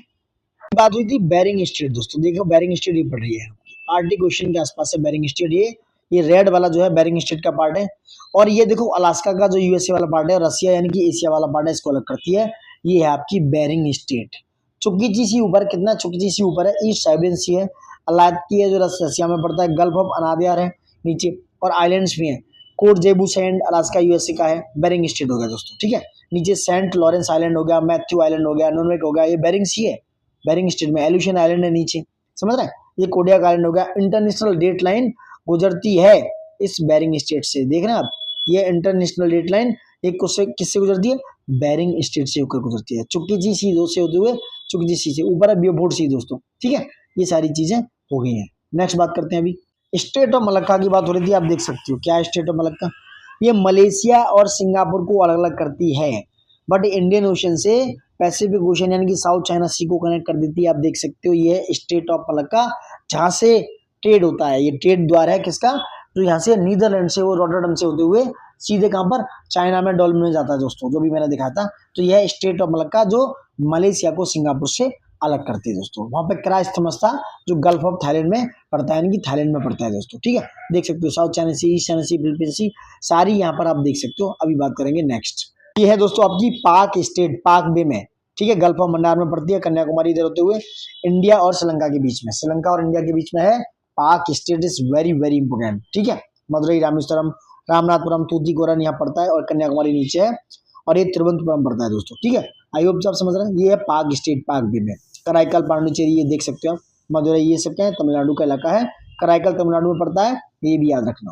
बात हुई थी बेरिंग स्टेट दोस्तों, देखो बेरिंग स्टेट ये पड़ रही है आर्टिक ओशन के आसपास है बेरिंग स्टेट। ये रेड वाला जो है बेरिंग स्टेट का पार्ट है, और ये देखो अलास्का का जो यूएसए वाला पार्ट है, रसिया यानी कि एशिया वाला पार्ट है, इसको अलग करती है। ये है आपकी बेरिंग स्टेट। चुकीची सी ऊपर, कितना चुकीची सी ऊपर है, ईस्ट साइबेरियन सी है। अलास्की है जो रसिया में पड़ता है, गल्फ ऑफ अनादियार है नीचे, और आइलैंड्स भी हैं। कोट जेबू सैंड अलास्का यूएसए का है, बेरिंग स्टेट हो गया दोस्तों, ठीक है। नीचे सेंट लॉरेंस आइलैंड हो गया, मैथ्यू आइलैंड हो गया, नोनवेक हो गया, ये बेरिंग सी है, बेरिंग स्टेट में। एल्यूशन आइलैंड है नीचे, समझ रहे हैं, ये कोडियाक आइलैंड हो गया। इंटरनेशनल डेट लाइन गुजरती है इस बेरिंग स्टेट से, देख रहे हैं आप, ये इंटरनेशनल डेट लाइन एक किससे गुजरती है, बेरिंग स्टेट से होकर गुजरती है। चुकीची सी दो से होते हुए चुकीची सी से ऊपर है बियोफोर्ट सी दोस्तों, ठीक है। ये सारी चीजें हो गई हैं। नेक्स्ट बात करते हैं, अभी स्टेट ऑफ मलक्का की बात हो रही थी, आप देख सकते हो क्या है स्टेट ऑफ मलक्का। ये मलेशिया और सिंगापुर को अलग अलग करती है, बट इंडियन ओशन से पैसिफिक ओशन यानी कि साउथ चाइना सी को कनेक्ट कर देती है। आप देख सकते हो ये स्टेट ऑफ मलक्का, जहाँ से ट्रेड होता है, ये ट्रेड द्वार है किसका, तो यहाँ से नीदरलैंड से वो रॉटरडम से होते हुए सीधे कहाँ पर, चाइना में डॉल्फिन में जाता है दोस्तों, जो भी मैंने दिखाया था। तो यह स्टेट ऑफ मलक्का जो मलेशिया को सिंगापुर से अलग करती है दोस्तों। वहां पे करा इस्थमस था जो गल्फ ऑफ थाईलैंड में पड़ता है, यानी कि थाईलैंड में पड़ता है दोस्तों, ठीक है। देख सकते हो साउथ चाइना सी, ईस्ट चाइना सी, फिलीपींस सी, सारी यहाँ पर आप देख सकते हो। अभी बात करेंगे नेक्स्ट, ये है दोस्तों आपकी पाक स्टेट, पाक बे में, ठीक है, गल्फ ऑफ मन्नार में पड़ती है, कन्याकुमारी इधर होते हुए इंडिया और श्रीलंका के बीच में, श्रीलंका और इंडिया के बीच में है। पाक state is very very important, ठीक है। मदुरई, रामेश्वरम, रामनाथपुरम, तूतीकोरन यहाँ पड़ता है, और कन्याकुमारी नीचे है, और ये तिरुवनंतपुरम पड़ता है दोस्तों, ठीक है। आई होप आप समझ रहे हैं, ये है पाक स्टेट, पाक बे में। कराईकल, पांडुचेरी ये देख सकते हो आप, मदुरई ये सब क्या है, तमिलनाडु का इलाका है। कराईकल तमिलनाडु में पड़ता है, ये भी याद रखना।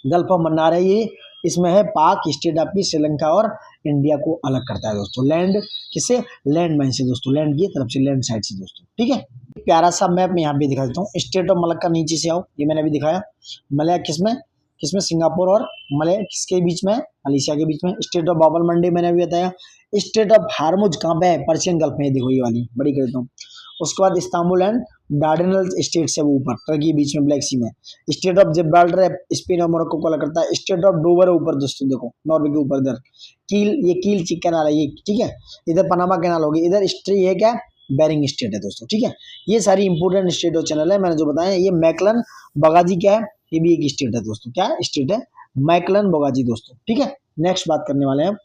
गल्फ ऑफ मन्नार है, ये इसमें है पाक स्टेट आपकी श्रीलंका और इंडिया को अलग करता है दोस्तों। लैंड किससे, लैंड माइन से दोस्तों, लैंड की तरफ से, लैंड साइड से दोस्तों, ठीक है। प्यारा सा मैप मैं यहाँ पे दिखा देता हूँ। स्टेट ऑफ मलक्का नीचे से आओ, ये मैंने अभी दिखाया। मलया किसमें किसमें, सिंगापुर और मलय किसके बीच में, मलेशिया के बीच में। स्टेट ऑफ बाबल मंडी मैंने अभी बताया। स्टेट ऑफ हार्मुज कहाँ पे है, पर्शियन गल्फ में, देखो ये वाली बड़ी कर देता हूँ। उसके बाद इस्तांबुल एंड डार्डेनल स्टेट से वो ऊपर टर्की के बीच में, ब्लैक सी में। स्टेट ऑफ जिब्राल्टर है, स्पेन और मोरक्को को अलग करता है। स्टेट ऑफ डोवर है ऊपर दोस्तों, देखो नॉर्वे के ऊपर इधर कील, ये कील कैनाल है ये, ठीक है। इधर पनामा कैनाल होगी, इधर स्ट्री है क्या, बेरिंग स्टेट है दोस्तों, ठीक है। ये सारी इंपोर्टेंट स्टेट और चैनल है मैंने जो बताया। ये मैकलन बगाजी क्या है, ये भी एक स्टेट है दोस्तों, क्या स्टेट है, मैकलन बगाजी दोस्तों, ठीक है। नेक्स्ट बात करने वाले हैं,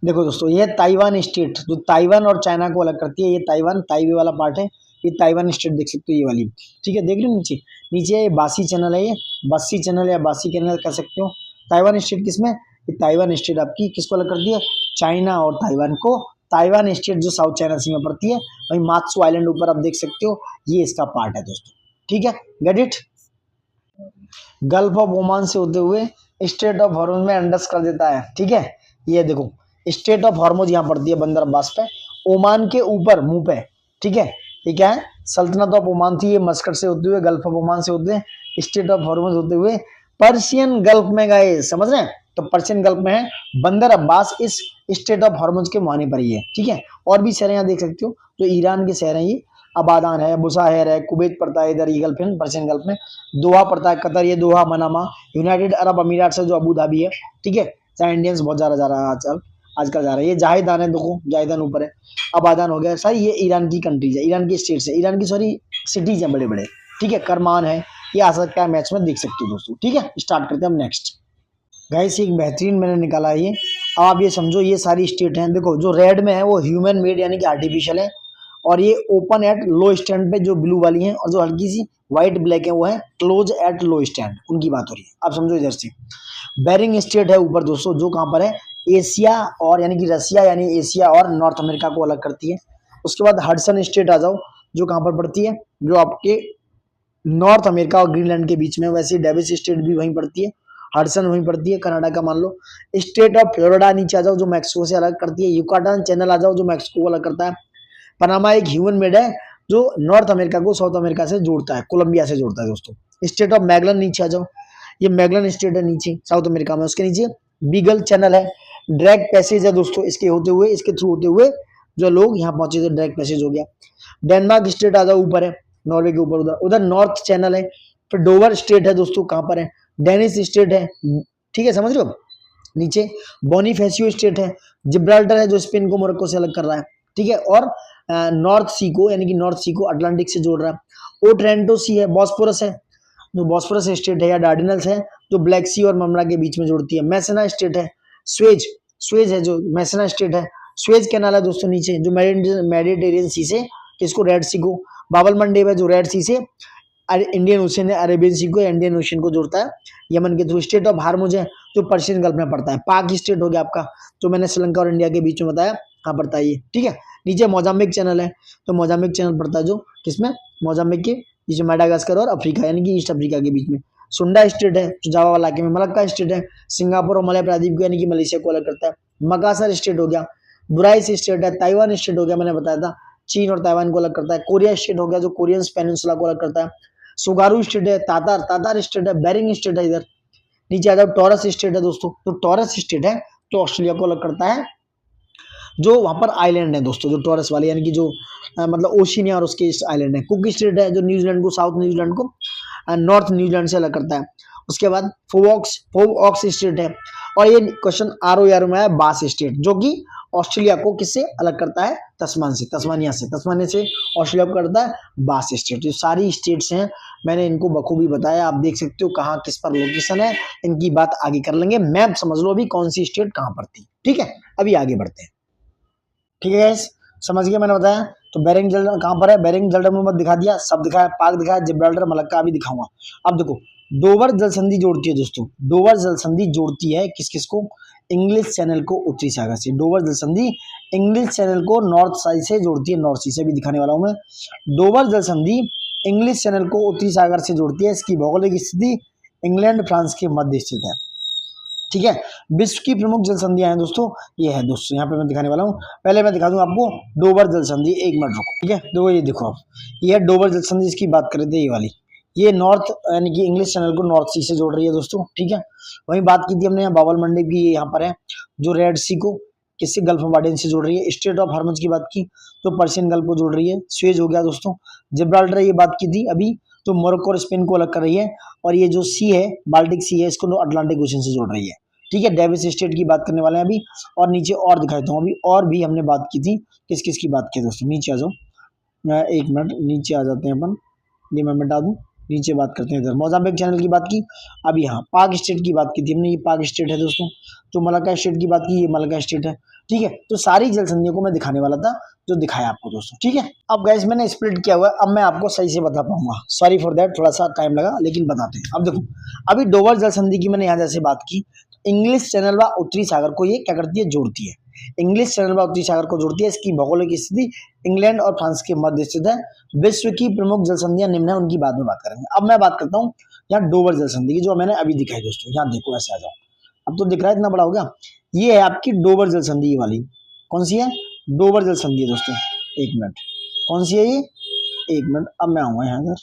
देखो दोस्तों ये ताइवान स्टेट, जो ताइवान और चाइना को अलग करती है। ये ताइवान, ताइवे वाला पार्ट है, ये ताइवान स्टेट देख सकते हो ये वाली, ठीक है। देख रहे हो नीचे, नीचे ये बासी चैनल है, ये बस्सी चैनल या बासी कैनल कह सकते हो। ताइवान स्टेट किसमें, ये ताइवान स्टेट आपकी किसको अलग करती है, चाइना और ताइवान को। ताइवान स्टेट जो साउथ चाइना सी में पड़ती है, वही मात्सू आइलैंड ऊपर आप देख सकते हो, ये इसका पार्ट है दोस्तों, ठीक है। Get it. Gulf of Oman से होते हुए स्टेट ऑफ हॉर्मुज में अंडस कर देता है, ठीक है। ये देखो स्टेट ऑफ हॉर्मुज यहाँ पड़ती है बंदर अब्बास पे, ओमान के ऊपर मुंह पे, ठीक है। ये क्या है, सल्तनत ऑफ ओमान थी, ये मस्कट से होते हुए गल्फ ऑफ ओमान से होते हुए स्टेट ऑफ हॉर्मुज होते हुए पर्शियन गल्फ में गए, समझ रहे हैं। तो पर्शियन गल्फ में है बंदर अब्बास, इस स्टेट ऑफ हॉर्मुज के मुहाने पर ही है, ठीक है। और भी शहर यहाँ देख सकते हो, जो ईरान के शहर हैं, ये अबादान है, बुसाहेर है, कुवैत पड़ता है इधर, ये गल्फ है पर्शियन गल्फ में। दोहा पड़ता है कतर, ये दोहा मनामा। यूनाइटेड अरब अमीरात से जो अबू धाबी है, ठीक है। जहाँ इंडियंस बहुत ज्यादा जा रहा है आजकल जा रहा है। ये जाहिदान है, देखो जाहिदान ऊपर है, अबादान हो गया सारी, ये ईरान की कंट्रीज है, ईरान की स्टेट्स है, ईरान की सॉरी सिटीज है बड़े बड़े, ठीक है। करमान है, ये आ सकता है मैच में, देख सकते हो दोस्तों, ठीक है। स्टार्ट करते हैं हम नेक्स्ट। गाइस एक बेहतरीन मैंने निकाला है ये, अब आप ये समझो ये सारी स्टेट हैं। देखो जो रेड में है वो ह्यूमन मेड यानी कि आर्टिफिशियल है, और ये ओपन एट लो स्टैंड पे जो ब्लू वाली हैं, और जो हल्की सी व्हाइट ब्लैक है वो है क्लोज एट लो स्टैंड, उनकी बात हो रही है। आप समझो इधर से बेरिंग स्टेट है ऊपर दोस्तों, जो कहाँ पर है, एशिया और यानी कि रसिया यानी एशिया और नॉर्थ अमेरिका को अलग करती है। उसके बाद हडसन स्टेट आ जाओ, जो कहाँ पर पड़ती है, जो आपके नॉर्थ अमेरिका और ग्रीनलैंड के बीच में। वैसे डेविस स्टेट भी वहीं पड़ती है, हडसन वहीं पड़ती है, कनाडा का मान लो। स्टेट ऑफ फ्लोरिडा नीचे आ जाओ, जो मैक्सिको से अलग करती है। युकाटान चैनल आ जाओ, जो मैक्सिको को अलग करता है। पनामा एक ह्यूमन मेड है, जो नॉर्थ अमेरिका को साउथ अमेरिका से जोड़ता है, कोलंबिया से जोड़ता है दोस्तों। स्टेट ऑफ मैगलन नीचे आ जाओ, ये मैगलन स्टेट है नीचे साउथ अमेरिका में। उसके नीचे बीगल चैनल है, ड्रैग पैसेज है दोस्तों, इसके होते हुए, इसके थ्रू होते हुए जो लोग यहाँ पहुंचे थे, ड्रैग पैसेज हो गया। डेनमार्क स्टेट आ जाओ, ऊपर है नॉर्वे के ऊपर, उधर उधर नॉर्थ चैनल है। फिर डोवर स्टेट है दोस्तों, कहाँ पर है, डेनिस स्टेट है, ठीक है, समझ रहे हो। नीचे बोनीफेसियो स्टेट है, जिब्राल्टर है जो स्पेन को मोरक्को से अलग कर रहा है, ठीक है। और नॉर्थ सी को यानी कि नॉर्थ सी को अटलांटिक से जोड़ रहा है। ओट्रेंटो सी है, बॉस्फोरस है, जो बॉस्फोरस स्टेट है, या डार्डिनल्स है जो ब्लैक सी और ममरा के बीच में जोड़ती है। मैसेना स्टेट है, स्वेज स्वेज है जो मैसेना स्टेट है। स्वेज कैनाल है दोस्तों नीचे, जो मेडिटेरियन सी से किसको, रेड सी को। बाबल मंडेब है जो रेड सी से इंडियन ओशियन है, अरेबियन सी को, इंडियन ओशियन को जोड़ता है यमन के थ्रू। स्टेट ऑफ हार्मुज है जो पर्शियन गल्फ में पड़ता है। पाक स्टेट हो गया आपका, जो मैंने श्रीलंका और इंडिया के बीच में बताया, कहाँ पड़ता है ये, ठीक है। नीचे मोजाम्बिक चैनल है, तो मोजाम्बिक चैनल पड़ता है जो किसमें, मोजाम्बिक के जो मेडागास्कर और अफ्रीका यानी कि ईस्ट अफ्रीका के बीच में। सुंडा स्टेट है जो जावा इलाके में। मलक्का स्टेट है, सिंगापुर और मलय प्राद्वीप को यानी कि मलेशिया को अलग करता है। मकासर स्टेट हो गया, बुराइस स्टेट है, ताइवान स्टेट हो गया, मैंने बताया था चीन और ताइवान को अलग करता है। कोरिया स्टेट हो गया जो कोरियन पेनिनसुला को अलग करता है। सुगारू स्टेट है, तातार स्टेट है, बेरिंग स्टेट है। इधर नीचे आ जाओ, टॉरस स्टेट है दोस्तों, तो टॉरस स्टेट है तो ऑस्ट्रेलिया को अलग करता है, जो वहां पर आइलैंड है दोस्तों, जो टॉरस वाले यानी कि जो मतलब ओशिनिया और उसके आइलैंड है। कुक स्टेट है जो न्यूजीलैंड को, साउथ न्यूजीलैंड को नॉर्थ न्यूजीलैंड से अलग करता है। उसके बाद फोवॉक्स स्टेट है, और ये क्वेश्चन आर में है, बास स्टेट, जो कि ऑस्ट्रेलिया को किससे अलग करता है, तस्मानिया से ऑस्ट्रेलिया को करता है बास स्टेट। ये सारी स्टेट्स हैं, मैंने इनको बखूबी बताया, आप देख सकते हो कहाँ किस पर लोकेशन है, इनकी बात आगे कर लेंगे। मैप समझ लो अभी कौन सी स्टेट कहाँ पर थी, ठीक है। अभी आगे बढ़ते हैं, ठीक है गाइस, समझ गए मैंने बताया। तो बेरिंग जल कहाँ पर है, बेरिंग जल मुहम्मद दिखा दिया, सब दिखाया, पाक दिखाया, जिब्राल्टर, मलक्का अभी दिखाऊंगा। अब देखो डोवर जल संधि जोड़ती है दोस्तों, डोवर जल संधि जोड़ती है किस किस को, इंग्लिश चैनल को उत्तरी सागर से। डोवर जल संधि इंग्लिश चैनल को नॉर्थ साइड से जोड़ती है, नॉर्थ सी से भी दिखाने वाला हूं मैं। डोवर जल संधि इंग्लिश चैनल को उत्तरी सागर से जोड़ती है। इसकी भौगोलिक स्थिति इंग्लैंड फ्रांस के मध्य स्थित है। ठीक है। विश्व की प्रमुख जल संधियां हैं दोस्तों, ये है दोस्तों, यहाँ पे मैं दिखाने वाला हूँ। पहले मैं दिखा दूं आपको डोबर जल संधि, 1 मिनट रुको, ठीक है। देखो ये देखो आप, ये है डोबर जल संधि, इसकी बात कर रहे थे, ये वाली, ये नॉर्थ यानी कि इंग्लिश चैनल को नॉर्थ सी से जोड़ रही है दोस्तों, ठीक है। वहीं बात की थी हमने यहाँ बाबल मंडी की, ये यहाँ पर है, जो रेड सी को किससे, गल्फ ऑफ एडन से जोड़ रही है। स्ट्रेट ऑफ हॉर्मज की बात की तो पर्शियन गल्फ को जोड़ रही है, स्वेज हो गया दोस्तों। जिब्राल्टर ये बात की थी अभी, तो मोरक्को और स्पेन को अलग कर रही है। और ये जो सी है, बाल्टिक सी है, इसको अटलांटिक ओशन से जोड़ रही है, ठीक है। डेविस स्टेट की बात करने वाले हैं अभी, और नीचे और दिखाता हूँ अभी, और भी हमने बात की थी, किस किस की बात की दोस्तों, नीचे आ जाओ, 1 मिनट नीचे आ जाते हैं अपन, ये मैं मिटा दूँ, नीचे बात करते हैं। इधर मोजाम्बिक चैनल की बात की अभी, हाँ पाक स्टेट की बात की थी हमने, ये पाक स्टेट है दोस्तों। तो मलक्का स्टेट की बात की, ये मलक्का स्टेट है, ठीक है। तो सारी जल संधियों को मैं दिखाने वाला था, जो दिखाया आपको दोस्तों, ठीक है। अब गाइस मैंने स्प्लिट किया हुआ है, अब मैं आपको सही से बता पाऊंगा, सॉरी फॉर दैट, थोड़ा सा टाइम लगा, लेकिन बताते हैं। अब देखो, अभी डोबर जल संधि की मैंने यहाँ जैसे बात की, इंग्लिश चैनल व उत्तरी सागर को ये क्या करती है, जोड़ती है। इंग्लिश चैनल व उत्तरी सागर को जोड़ती है। इसकी भौगोलिक स्थिति इंग्लैंड और फ्रांस के मध्य स्थित है। विश्व की प्रमुख जल संधियां निम्न है, उनकी बाद में बात करेंगे। अब मैं बात करता हूँ यहाँ डोबर जल संधि की, जो मैंने अभी दिखाई दोस्तों। यहाँ देखो, ऐसे आ जाओ, अब तो दिख रहा है, इतना बड़ा हो गया। ये है आपकी डोबर जल संधि वाली, कौन सी है, डोबर जल संधि है दोस्तों। 1 मिनट, कौन सी है ये, 1 मिनट, अब मैं आऊंगा यहाँ पर।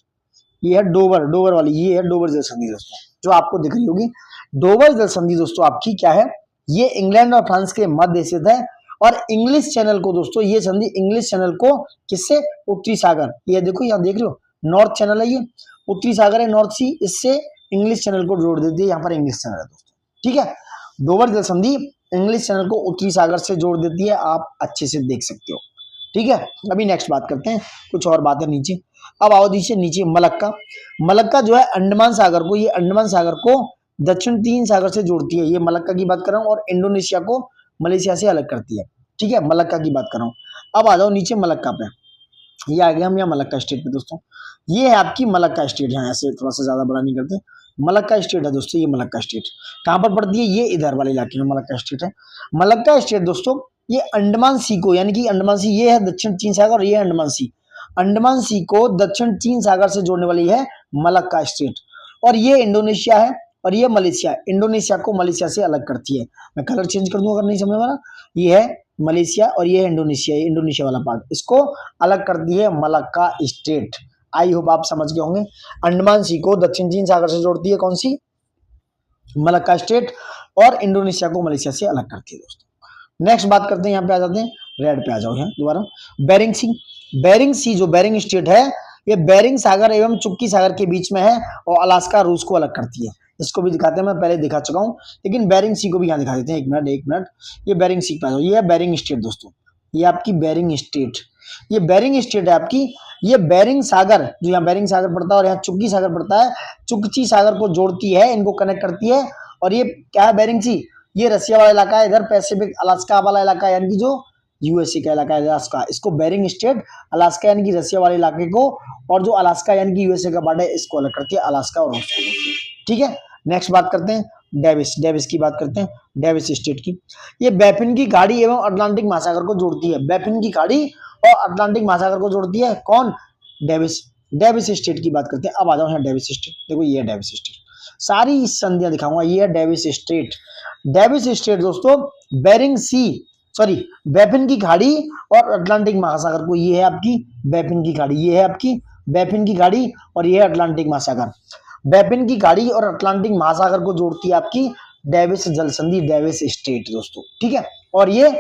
ये है डोबर वाली, ये है डोबर जल संधि दोस्तों, जो आपको दिख रही होगी। डोबर जल संधि दोस्तों आपकी क्या है, ये इंग्लैंड और फ्रांस के मध्य स्थित है। और इंग्लिश चैनल को दोस्तों, ये संधि इंग्लिश चैनल को किससे, उत्तरी सागर, ये देखो यहाँ देख रहे हो, नॉर्थ चैनल है ये, उत्तरी सागर है नॉर्थ सी, इससे इंग्लिश चैनल को जोड़ देती है। यहाँ पर इंग्लिश चैनल है दोस्तों, ठीक है। डोबर जल संधि इंग्लिश चैनल को उत्तरी सागर से जोड़ देती है, आप अच्छे से देख सकते हो, ठीक है। अभी नेक्स्ट बात करते हैं, कुछ और बात है नीचे। अब आओ नीचे मलक्का। मलक्का जो है अंडमान सागर को, ये अंडमान सागर को दक्षिण 3 सागर से जोड़ती है। ये मलक्का की बात कर रहा हूँ, और इंडोनेशिया को मलेशिया से अलग करती है, ठीक है। मलक्का की बात कर रहा हूँ। अब आ जाओ नीचे मलक्का पे, ये आ गया हम यहाँ मलक्का स्टेट पे दोस्तों। ये है आपकी मलक्का स्टेट, यहाँ ऐसे थोड़ा सा ज्यादा बड़ा नहीं करते, मलक्का स्टेट है दोस्तों। ये मलक्का स्टेट कहाँ पर पड़ती है, ये इधर वाले इलाके में मलक्का स्टेट है। मलक्का स्टेट दोस्तों ये अंडमान सी को, यानी कि अंडमान सी, ये है दक्षिण 3 सागर, और ये अंडमान सी, अंडमान सी को दक्षिण 3 सागर से जोड़ने वाली है मलक्का स्टेट। और ये इंडोनेशिया है, और ये मलेशिया, इंडोनेशिया को मलेशिया से अलग करती है। मैं कलर चेंज कर दूं अगर नहीं समझ में आ रहा, ये है मलेशिया और ये है इंडोनेशिया, ये इंडोनेशिया वाला पार्ट, इसको अलग करती है मलक्का स्टेट। आई होप आप समझ गए होंगे। अंडमान सी को दक्षिण 3 सागर से जोड़ती है कौन सी, मलक्का स्टेट, और इंडोनेशिया को मलेशिया से अलग करती है दोस्तों। नेक्स्ट बात करते हैं, यहाँ पे आ जाते हैं, रेड पे आ जाओ यहाँ दोबारा, बेरिंग सी। बेरिंग सी जो बेरिंग स्टेट है, ये बेरिंग सागर एवं चुक्की सागर के बीच में है, और अलास्का रूस को अलग करती है। इसको भी दिखाते हैं, मैं पहले दिखा चुका हूँ, लेकिन बेरिंग सी को भी यहाँ दिखा देते हैं। 1 मिनट, ये बेरिंग सी पे आ जाओ, ये है बेरिंग स्टेट दोस्तों, ये आपकी बेरिंग स्टेट, ये बेरिंग स्टेट है आपकी। ये बेरिंग सागर, जो यहाँ बेरिंग सागर पड़ता है और यहाँ चुक्की सागर पड़ता है, चुकची सागर को जोड़ती है, इनको कनेक्ट करती है। और ये क्या है, बेरिंग सी, ये रसिया वाला इलाका है, इधर पैसिफिक अलास्का वाला इलाका है, यानी कि जो यूएसए का इलाका है अलास्का, इसको बेरिंग स्टेट, अलास्का यानी कि रसिया वाले इलाके को, और जो अलास्का यानी कि यूएसए का पार्ट है, इसको अलग करती है, अलास्का और रूस को, ठीक है। नेक्स्ट बात करते हैं डेविस की बात करते हैं, डेविस स्टेट की। ये बैफिन की खाड़ी एवं अटलांटिक महासागर को जोड़ती है, बैफिन की खाड़ी और अटलांटिक महासागर को जोड़ती है कौन, डेविस स्टेट की बात करते हैं। अब आ जाओ यहाँ डेविस स्टेट, देखो ये है डेविस स्टेट, सारी संधियां दिखाऊंगा। ये है डेविस स्टेट, डेविस स्टेट दोस्तों बेरिंग सी, सॉरी बैफिन की खाड़ी और अटलांटिक महासागर को, ये है आपकी बैफिन की खाड़ी, ये है आपकी बैफिन की खाड़ी, और ये है अटलांटिक महासागर। बैफिन की खाड़ी और अटलांटिक महासागर को जोड़ती है आपकी डेविस जल संधि, डेविस स्टेट दोस्तों, ठीक है। और ये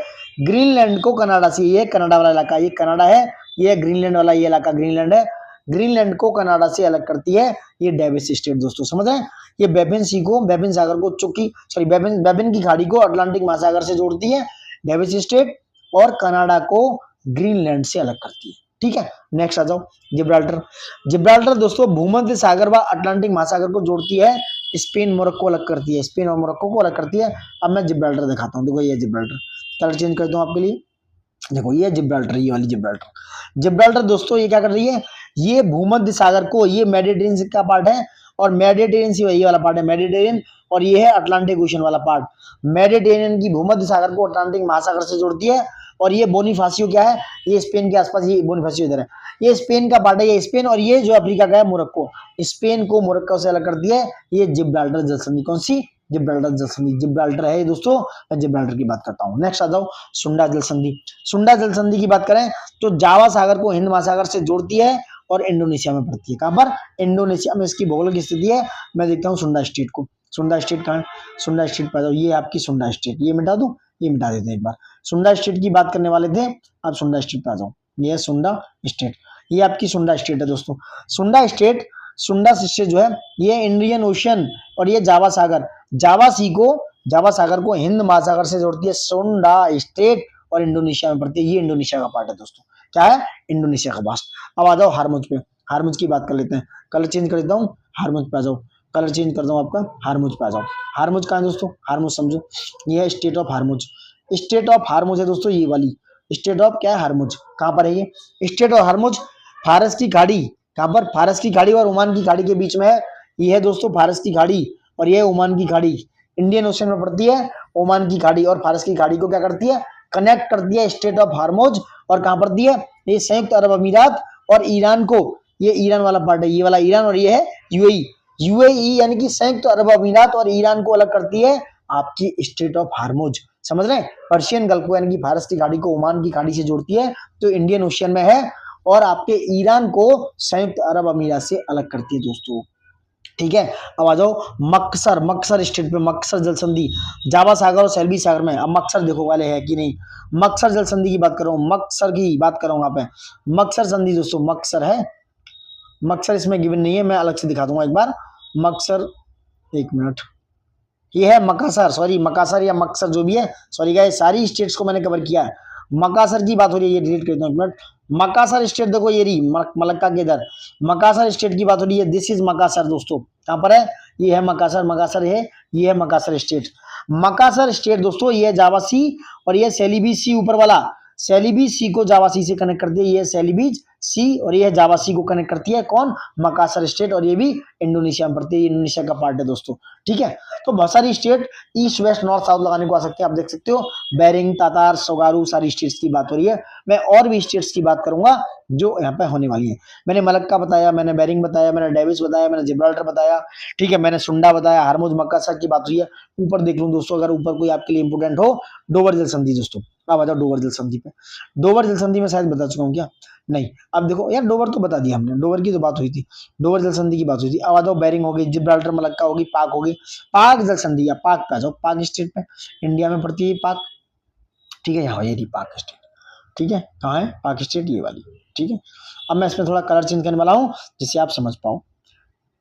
ग्रीनलैंड को कनाडा से, ये कनाडा वाला इलाका, ये कनाडा है, ये ग्रीनलैंड वाला ये इलाका ग्रीनलैंड है, ग्रीनलैंड को कनाडा से अलग करती है ये डेविस स्टेट दोस्तों, समझ रहे हैं। ये बैफिन सी को, बैफिन सागर को चुक्की, सॉरी बैफिन की खाड़ी को अटलांटिक महासागर से जोड़ती है डेविस स्टेट, और कनाडा को ग्रीनलैंड से अलग करती है, ठीक है। नेक्स्ट आ जाओ जिब्राल्टर। जिब्राल्टर दोस्तों भूमध्य सागर व अटलांटिक महासागर को जोड़ती है, स्पेन मोरक्को को अलग करती है, स्पेन और मोरक्को को अलग करती है। अब मैं जिब्राल्टर दिखाता हूँ, देखो ये जिब्राल्टर, कलर चेंज करता हूँ आपके लिए, देखो ये जिब्राल्टर, ये वाली जिब्राल्टर। जिब्राल्टर दोस्तों ये क्या कर रही है, ये भूमध्य सागर को, ये मेडिटेरेनियन का पार्ट है, और मेडिटेरेनियन सी ये वाला पार्ट है मेडिटेरेनियन, और ये है अटलांटिक ओशन वाला पार्ट। मेडिटेरेनियन की भूमध्य सागर को अटलांटिक महासागर से जोड़ती है। और ये बोनीफासियो क्या है, ये स्पेन के आसपास, ये बोनीफासियो इधर है, ये स्पेन का पार्ट है, ये स्पेन, और ये जो अफ्रीका का है मोरक्को, स्पेन को मोरक्को से अलग करती है ये जिब्राल्टर जल संधि, कौन सी, जिब्राल्टर जल संधि, जिब्राल्टर है दोस्तों, मैं जिब्राल्टर की बात करता हूँ। नेक्स्ट आ जाओ, सुंडा जल संधि। सुंडा जल संधि की बात करें तो जावा सागर को हिंद महासागर से जोड़ती है और इंडोनेशिया में पड़ती है। कहां पर? इंडोनेशिया में इसकी भौगोलिक स्थिति है। मैं देखता हूँ सुंडा स्टेट को, सुंडा स्टेट कहाँ है? सुंडा स्टेट पर आ जाओ, ये आपकी सुंडा स्टेट, ये मिटा दूं, ये मिटा देते हैं एक बार। सुंडा स्टेट की बात करने वाले थे, अब सुंडा स्टेट पे आ जाओ, ये सुंडा स्टेट, ये आपकी सुंडा स्टेट है दोस्तों। सुंडा स्टेट, सुंडा स्टेट जो है ये इंडियन ओशन और ये जावा सागर, जावा सागर को हिंद महासागर से जोड़ती है सुंडा स्टेट, और इंडोनेशिया में पड़ती है। ये इंडोनेशिया का पार्ट है दोस्तों, क्या है? इंडोनेशिया का पास। अब आ जाओ हारमुज पे, हारमुज की बात कर लेते हैं। कलर चेंज कर देता हूँ, हारमुज पे आ जाओ, कलर चेंज कर दूं आपका, हारमुज पे आ जाओ। हारमुज कहाँ है दोस्तों? हारमुज समझो, ये है स्टेट ऑफ हारमुज, स्टेट ऑफ हारमुज है दोस्तों, ये वाली स्टेट ऑफ क्या है? हारमुज। कहाँ पर है ये स्टेट ऑफ हारमुज? फारस की खाड़ी, कहाँ पर? फारस की खाड़ी और ओमान की खाड़ी के बीच में है। ये है दोस्तों फारस की खाड़ी और ये ओमान की खाड़ी, इंडियन ओशन में पड़ती है। ओमान की खाड़ी और फारस की खाड़ी को क्या करती है? कनेक्ट करती है स्टेट ऑफ हारमुज। और कहाँ पर दी है? ये संयुक्त अरब अमीरात और ईरान को, ये ईरान वाला पार्ट है, ये वाला ईरान, और ये है यूएई। यूएई यानी कि संयुक्त अरब अमीरात और ईरान को अलग करती है आपकी स्टेट ऑफ हारमुज। समझ रहे हैं? पर्शियन गल्फ को यानी कि फारस की खाड़ी को ओमान की खाड़ी से जोड़ती है, तो इंडियन ओशियन में है, और आपके ईरान को संयुक्त अरब अमीरात से अलग करती है दोस्तों। ठीक है, अब आ जाओ मक्सर, मक्सर स्टेट पे, मक्सर जल संधि जावा सागर और सेल्बी सागर में। अब मक्सर देखो वाले है कि नहीं, मक्सर जल संधि की बात कर रहा हूँ, मक्सर की बात कर रहा हूँ यहाँ पे। मक्सर संधि दोस्तों, मक्सर है, मक्सर इसमें गिवन नहीं है, मैं अलग से दिखा दूंगा एक बार। मक्सर, एक मिनट, ये है मकासर, सॉरी मकासर या मक्सर जो भी है, सॉरी गाइस, सारी स्टेट्स को मैंने कवर किया है। मकासर की बात हो रही है, ये डिलीट कर देता हूं एक मिनट। मकासर स्टेट देखो, ये रही मलक्का के इधर, मकासर स्टेट की बात हो रही है, दिस इज मकासर दोस्तों। कहां पर है? ये है मकासर, मकासर है, ये है मकासर स्टेट। मकासर स्टेट दोस्तों ये है जावा सी, और ये सेलिबीज सी ऊपर वाला, सेलिबीज सी को जावा सी से कनेक्ट करती है, ये सेलिबीज सी, और ये है जावा सी को कनेक्ट करती है कौन? मकासर स्टेट, और ये भी इंडोनेशिया में पड़ती है, इंडोनेशिया का पार्ट है दोस्तों। ठीक है, तो बहुत सारी state east west north south लगाने को आ सकते हैं, आप देख सकते हो, बेरिंग, तातार, सोगारू, सारी स्टेट्स की बात हो रही है। मैं और भी स्टेट्स की बात करूंगा जो यहाँ पे होने वाली है। मैंने मलक्का बताया, मैंने बेरिंग बताया, मैंने डेविस बताया, मैंने जिब्राल्टर बताया, ठीक है, मैंने सुंडा बताया, हारमुज, मक्कासर की बात हुई है। ऊपर देख लूं दोस्तों, अगर ऊपर कोई आपके लिए इंपोर्टेंट हो, डोवर जल संधि दोस्तों। अब आ जाओ डोवर जल संधि पे। डोवर जल संधि में शायद बता चुका हूँ क्या? नहीं, अब देखो यार, डोवर तो बता दिया हमने, डोवर की तो बात हुई थी, डोवर जल संधि की बात हुई थी। अब आ जाओ बेरिंग होगी, जिब्राल्टर, मलक्का होगी, पाक होगी, पाक जल संधि, या पाक पे आ जाओ, पाक स्टेट पे, इंडिया में पड़ती है पाक। ठीक है, यहाँ ये रही पाक स्टेट। ठीक है, कहाँ है पाक स्टेट? ये वाली। ठीक है, अब मैं इसमें थोड़ा कलर चेंज करने वाला हूँ जिससे आप समझ पाओ।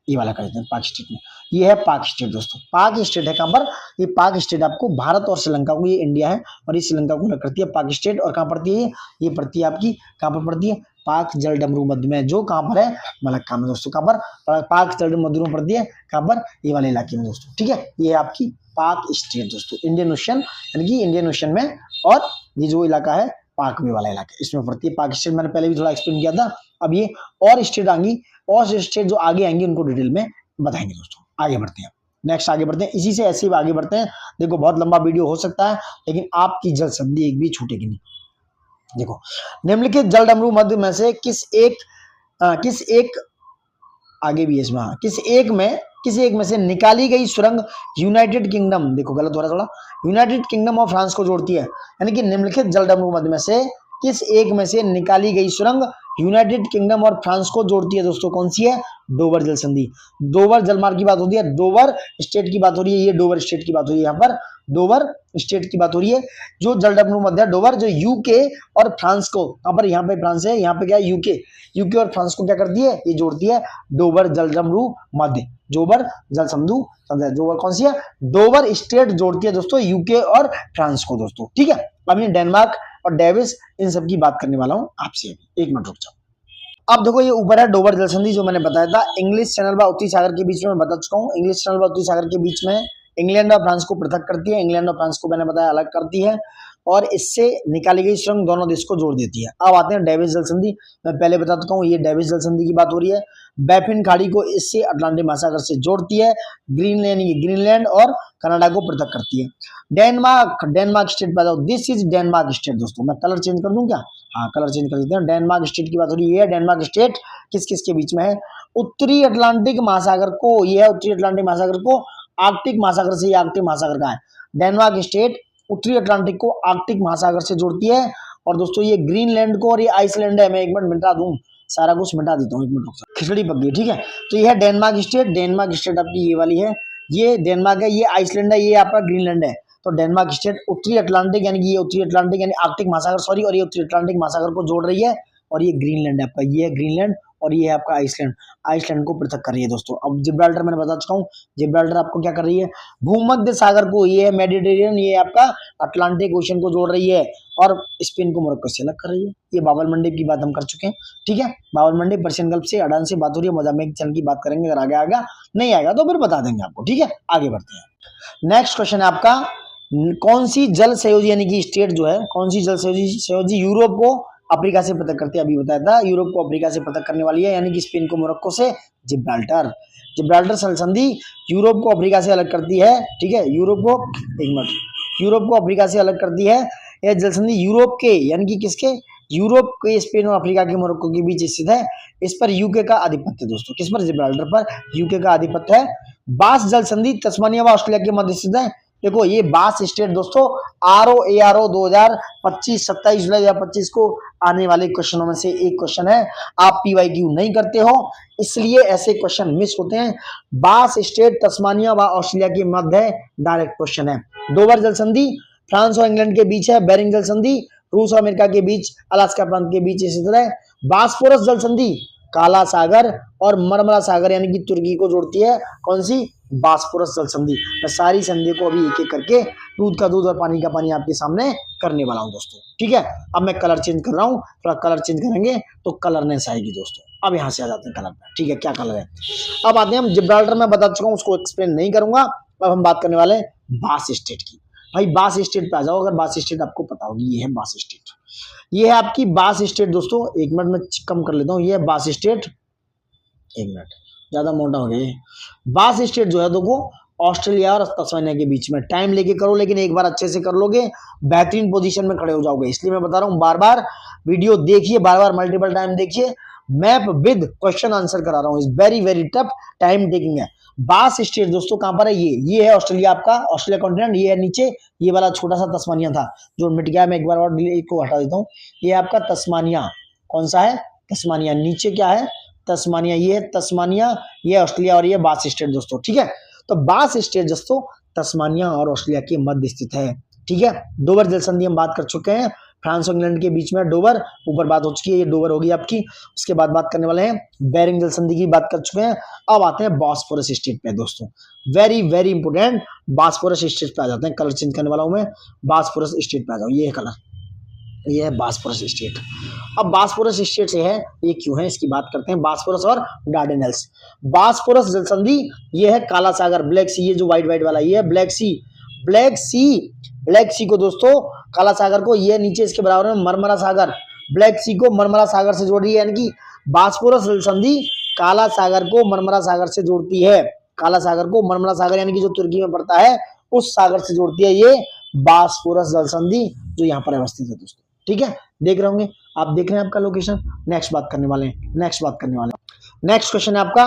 ये वाला कर देते हैं पाक स्टेट में, ये है पाक स्टेट दोस्तों। पाक स्टेट है कहाँ पर? ये पाक स्टेट आपको भारत और श्रीलंका को, ये इंडिया है और ये श्रीलंका को अलग करती है पाक स्टेट। और कहाँ पड़ती है ये पड़ती है आपकी, कहाँ पर पड़ती है? पाक जल डमरू मध्य में, जो कहाँ पर है? मलक्का में दोस्तों। कहाँ पर? पाक जल मध्य में पड़ती है, कहाँ पर? ये वाले इलाके में दोस्तों। ठीक है, ये आपकी पाक स्टेट दोस्तों, इंडियन ओशन, यानी कि इंडियन ओशन में, और ये जो इलाका है पाक वे वाला इलाका, इसमें पड़ती है पाक स्टेट। मैंने पहले भी थोड़ा एक्सप्लेन किया था। अब ये और स्टेट आएंगी, और स्टेट जो आगे आएंगी उनको डिटेल में बताएंगे दोस्तों। आगे बढ़ते हैं, नेक्स्ट आगे बढ़ते हैं, इसी से ऐसे ही आगे बढ़ते हैं। देखो बहुत लंबा वीडियो हो सकता है, लेकिन आपकी जल संधि एक भी छूटेगी नहीं। देखो, निम्नलिखित जल डमरू मध्य में से किस एक आगे भी है इसमें, किस एक में से निकाली गई सुरंग यूनाइटेड किंगडम, देखो गलत हो रहा है थोड़ा, यूनाइटेड किंगडम ऑफ फ्रांस को जोड़ती है। यानी कि निम्नलिखित जल डमरू मध्य में से किस एक में से निकाली गई सुरंग यूनाइटेड किंगडम और फ्रांस को जोड़ती है दोस्तों? कौन सी है? डोवर जल संधि। डोवर जलमार्ग की बात होती है, डोवर स्टेट की बात हो रही है, ये डोवर स्टेट की बात हो रही है, यहाँ पर डोवर स्टेट की बात हो रही है। जो जल डमरू मध्य है डोवर, जो यूके और फ्रांस को, यहाँ पर, यहाँ पे फ्रांस है, यहाँ पे क्या है? यूके। यूके और फ्रांस को क्या करती है? ये जोड़ती है डोवर जल डमरू मध्य, डोवर जल संधु, डोवर कौन सी है? डोवर स्टेट जोड़ती है दोस्तों यूके और फ्रांस को दोस्तों। ठीक है, अब ये डेनमार्क और डेविस, इन सब की बात करने वाला हूं आपसे। एक मिनट रुक जाओ। अब देखो, ये ऊपर है डोवर जल संधि जो मैंने बताया था, इंग्लिश चैनल व उत्तरी सागर के बीच में, मैं बता चुका हूँ। इंग्लिश चैनल व उत्तरी सागर के बीच में इंग्लैंड और फ्रांस को पृथक करती है, इंग्लैंड और फ्रांस को मैंने बताया अलग करती है, और इससे निकाली गई सुरंग दोनों देश को जोड़ देती है। अब आते हैं डेविस जल संधि। मैं पहले बता चुका हूँ, ये डेविस जल संधि की बात हो रही है। बैफिन खाड़ी को इससे अटलांटिक महासागर से जोड़ती है, ग्रीनलैंड और कनाडा को पृथक करती है। डेनमार्क स्टेट पे जाओ, दिस इज डेनमार्क स्टेट दोस्तों। मैं कलर चेंज कर दूं क्या? हाँ, कलर चेंज कर देते हैं। डेनमार्क स्टेट की बात हो रही है, डेनमार्क स्टेट किस किस के बीच में है? उत्तरी अटलांटिक महासागर को, ये है उत्तरी अटलांटिक महासागर को आर्कटिक महासागर से, ये आर्कटिक महासागर का है। डेनमार्क स्टेट उत्तरी अटलांटिक को आर्कटिक महासागर से जोड़ती है। और दोस्तों ये ग्रीनलैंड को और ये आइसलैंड है, मैं एक मिनट मिटा दूं, सारा कुछ मिटा देता हूँ, एक मिनट, खिचड़ी पक गई, ठीक है। तो ये है डेनमार्क स्टेट, डेनमार्क स्टेट आपकी ये वाली है, ये डेनमार्क है, ये आइसलैंड है, ये आपका ग्रीनलैंड है। तो डेनमार्क स्टेट उत्तरी अटलांटिक यानी कि ये उत्तरी अटलांटिक यानी आर्कटिक महासागर सॉरी, और ये उत्तरी अटलांटिक महासागर को जोड़ रही है। और ये ग्रीनलैंड है आपका, ये है ग्रीनलैंड, और ये है आपका आइसलैंड, आइसलैंड को पृथक कर रही है दोस्तों। अब जिब्राल्टर मैंने बता चुका हूँ, जिब्राल्टर आपको क्या कर रही है, भूमध्य सागर को, ये है मेडिटेरियन, ये आपका अटलांटिक ओशन को जोड़ रही है, और स्पेन को मोरक्को से अलग कर रही है। ये बाबल मंडप की बात हम कर चुके हैं, ठीक है। बाबल मंडप पर्शियन गल्फ से अडान से बात हो रही है, मोजाम्बिक चैनल की बात करेंगे, अगर आगे आएगा, नहीं आएगा तो फिर बता देंगे आपको, ठीक है। आगे बढ़ते हैं। नेक्स्ट क्वेश्चन है आपका, कौन सी जल सहयोगी यानी कि स्टेट जो है, कौन सी जल सहयोगी यूरोप को अफ्रीका से पृथक करती है, अभी बताया था, यूरोप को अफ्रीका से पृथक करने वाली है, यानी कि स्पेन को मोरक्को से, जिब्राल्टर। जिब्राल्टर जल संधि यूरोप को अफ्रीका से अलग करती है, ठीक है, यूरोप को, एक मिनट, यूरोप को अफ्रीका से अलग करती है। यह जल संधि यूरोप के यानी कि किसके, यूरोप के, स्पेन और अफ्रीका के मोरक्को के बीच स्थित है। इस पर यूके का आधिपत्य दोस्तों, किस पर, जिब्राल्टर पर यूके का आधिपत्य है। बास जल संधि तस्मानिया व ऑस्ट्रेलिया के मध्य स्थित है। देखो ये बास स्टेट दोस्तों ROARO 2025-27 जुलाई 2025 को आने वाले क्वेश्चनों में से एक क्वेश्चन है। आप PYQ नहीं करते हो इसलिए ऐसे क्वेश्चन मिस होते हैं। बास स्टेट तस्मानिया व ऑस्ट्रेलिया के मध्य है, डायरेक्ट क्वेश्चन है। डोवर जल संधि फ्रांस और इंग्लैंड के बीच है। बेरिंग जल संधि रूस और अमेरिका के बीच, अलास्का प्रांत के बीच स्थित है। बास्फोरस जल संधि काला सागर और मरमरा सागर यानी कि तुर्की को जोड़ती है। कौन सी, बास्फोरस जल संधि। मैं सारी संधि को अभी एक एक करके दूध का दूध और पानी का पानी आपके सामने करने वाला हूं दोस्तों, ठीक है। अब मैं कलर चेंज कर रहा हूं, थोड़ा कलर चेंज करेंगे तो कलरनेस आएगी दोस्तों। अब यहां से आ जाते हैं कलर पे, ठीक है, क्या कलर है। अब आते हैं हम जिब्राल्टर में बता चुका हूं, उसको एक्सप्लेन नहीं करूंगा। अब हम बात करने वाले हैं बास स्टेट की। भाई बास स्टेट पे आ जाओ, अगर बास स्टेट आपको पता होगी, ये है बास स्टेट, ये है आपकी बास स्टेट दोस्तों। एक मिनट में कम कर लेता हूँ, ये है बास स्टेट, एक मिनट ज्यादा मोटा हो गया। बास स्टेट जो है देखो ऑस्ट्रेलिया और तस्मानिया के बीच में, टाइम लेके करो लेकिन एक बार अच्छे से कर लोगे बेहतरीन पोजीशन में खड़े हो जाओगे। इसलिए मैं बता रहा हूँ, बार बार वीडियो देखिए, बार बार मल्टीपल टाइम देखिए, मैप विद क्वेश्चन आंसर करा रहा हूँ, is very very tough, time taking है। बास स्टेट दोस्तों कहां पर है, ये है ऑस्ट्रेलिया, आपका ऑस्ट्रेलिया कॉन्टिनेंट, ये है नीचे, ये वाला छोटा सा तस्मानिया था जो मिट गया, मैं एक बार और को हटा देता हूँ। ये आपका तस्मानिया, कौन सा है, तस्मानिया, नीचे क्या है, तस्मानिया, ये है तस्मानिया, ये ऑस्ट्रेलिया और ये बास स्टेट दोस्तों, ठीक है। तो बास स्टेट दोस्तों तस्मानिया और ऑस्ट्रेलिया के मध्य स्थित है, ठीक है। डोवर जल संधि हम बात कर चुके हैं, फ्रांस और इंग्लैंड के बीच में डोवर, ऊपर बात हो चुकी है, ये डोवर होगी आपकी। उसके बाद बात करने वाले हैं बेरिंग जल संधि की, बात कर चुके हैं। अब आते हैं बॉस्फोरस स्टेट पे दोस्तों, very very important, Bosphorus strait पे आ जाते हैं। कलर चेंज करने वाला हूं मैं, बॉस्फोरस स्टेट पे आ जाओ, ये है कलर, ये है बॉस्फोरस स्टेट। अब बॉस्फोरस स्टेट से है, ये क्यों है इसकी बात करते हैं। बॉस्फोरस और डार्डेनल्स, बॉस्फोरस जल संधि, ये है काला सागर, ब्लैक सी, ये जो व्हाइट व्हाइट वाला ये है ब्लैक सी, ब्लैक सी, ब्लैक सी को दोस्तों काला सागर को, ये नीचे इसके बराबर में मरमरा सागर, ब्लैक सी को मरमरा सागर से जोड़ रही है, यानी कि बॉस्फोरस जल संधि काला सागर को मरमरा सागर से जोड़ती है। काला सागर को मरमरा सागर यानी कि जो तुर्की में पड़ता है उस सागर से जोड़ती है ये बॉस्फोरस जल संधि, जो यहाँ पर अवस्थित है दोस्तों, ठीक है। देख रहे होंगे आप, देख रहे हैं आपका लोकेशन। नेक्स्ट बात करने वाले हैं, नेक्स्ट क्वेश्चन है आपका,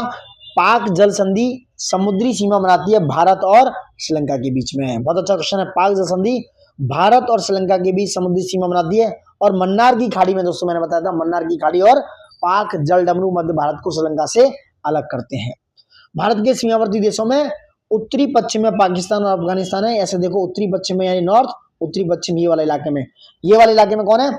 पाक जल संधि समुद्री सीमा बनाती है भारत और श्रीलंका के बीच में। बहुत अच्छा क्वेश्चन है। पाक जल संधि भारत और श्रीलंका के बीच समुद्री सीमा बनाती है, और मन्नार की खाड़ी में दोस्तों मैंने बताया था, मन्नार की खाड़ी और पाक जल डमरू मध्य भारत को श्रीलंका से अलग करते हैं। भारत के सीमावर्ती देशों में उत्तरी पश्चिम में पाकिस्तान और अफगानिस्तान है। ऐसे देखो उत्तरी पश्चिम में यानी नॉर्थ, उत्तरी पश्चिम ये वाले इलाके में, ये वाले इलाके में कौन है,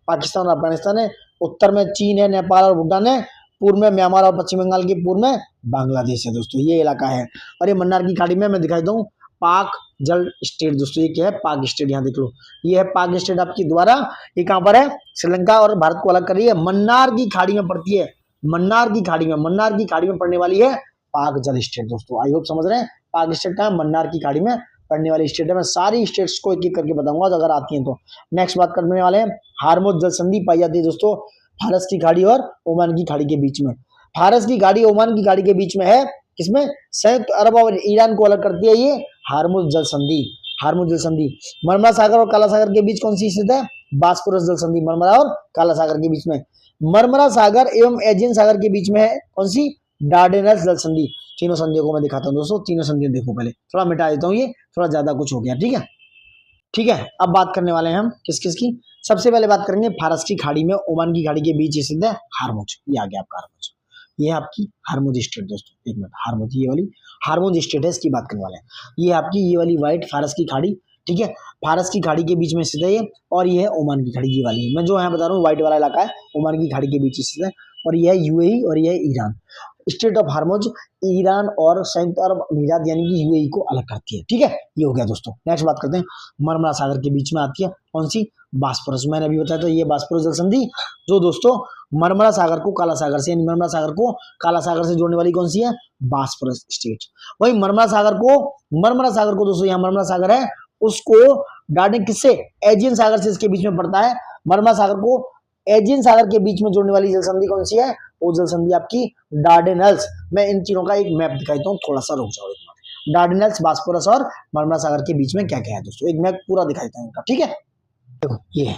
पाकिस्तान और अफगानिस्तान है। उत्तर में चीन है, नेपाल और भूटान है। पूर्व में म्यांमार और पश्चिम बंगाल के पूर्व में बांग्लादेश है दोस्तों, ये इलाका है। और ये मन्नार की खाड़ी में मैं दिखाई दूं पाक जल स्टेट दोस्तों, ये क्या है, पाक स्टेट, यहाँ देख लो, ये है पाक स्टेट आपकी द्वारा। ये कहां पर है, श्रीलंका और भारत को अलग कर रही है, मन्नार की खाड़ी में पड़ती है, मन्नार की खाड़ी में पड़ने वाली है पाक जल स्टेट दोस्तों। आई होप समझ रहे हैं, पाक स्टेट का मन्नार की खाड़ी में पड़ने वाली स्टेट है। मैं सारी स्टेट्स को एक एक करके बताऊंगा अगर आती हैं तो। नेक्स्ट बात करने वाले हैं, हार्मुज जल संधि पाई जाती है दोस्तों फारस की खाड़ी और ओमान की खाड़ी के बीच में। फारस की खाड़ी ओमान की खाड़ी के बीच में है, किसमें, संयुक्त अरब और ईरान को अलग करती है ये हार्मुज जल संधि। हार्मुज जल संधि मरमरा सागर और काला सागर के बीच कौन सी स्थित है, बॉस्फोरस जल संधि मरमरा और काला सागर के बीच में। मरमरा सागर एवं एजियन सागर के बीच में है कौन सी, डार्डेनल्स जल संधि। तीनों संधियों को मैं दिखाता हूँ दोस्तों, तीनों संधियों देखो, पहले थोड़ा मिटा देता हूँ, ये थोड़ा ज्यादा कुछ हो गया, ठीक है। ठीक है, अब बात करने वाले हैं हम किस किस की। सबसे पहले बात करेंगे फारस की खाड़ी में ओमान की खाड़ी के बीच स्थित है हारमुज। ये आ गया आपका हारमुज, ये है आपकी हारमुज स्टेट दोस्तों। एक मिनट, हारमुज, ये वाली हारमुज स्टेट है, इसकी बात करने वाले हैं। ये आपकी ये वाली व्हाइट फारस की खाड़ी, ठीक है, फारस की खाड़ी के बीच में स्थित है ये, और ये है ओमान की खाड़ी, ये वाली मैं जो यहाँ बता रहा हूँ व्हाइट वाला इलाका है, ओमान की खाड़ी के बीच स्थित है, और ये है यूएई और ये है ईरान। स्टेट ऑफ हारमुज ईरान और संयुक्त अरब अमीरात यानी कि यूएई को अलग करती है, ठीक है। ये हो गया दोस्तों। नेक्स्ट बात करते हैं, मरमरा सागर के बीच में आती है कौन सी, बास्पोरस। मैंने अभी बताया था ये बास्पोरस जल संधि, जो दोस्तों मरमरा सागर को काला सागर से, यानी मरमरा सागर को काला सागर से जोड़ने वाली कौन सी है, बास्पोरस स्टेट। वही मरमरा सागर को दोस्तों, यहाँ मरमरा सागर है, उसको डार्डेन किससे, एजियन सागर से इसके बीच में पड़ता है। मरमरा सागर को एजियन सागर के बीच में जोड़ने वाली जल संधि कौन सी है, वो जल संधि आपकी डार्डेनल्स। मैं इन तीनों का एक मैप दिखाता हूँ, थोड़ा सा रुक जाओ एक मिनट। डार्डेनल्स, बास्पोरस और मरमरा सागर के बीच में क्या क्या है दोस्तों, एक मैप पूरा दिखाता हूँ इनका, ठीक है। देखो ये है,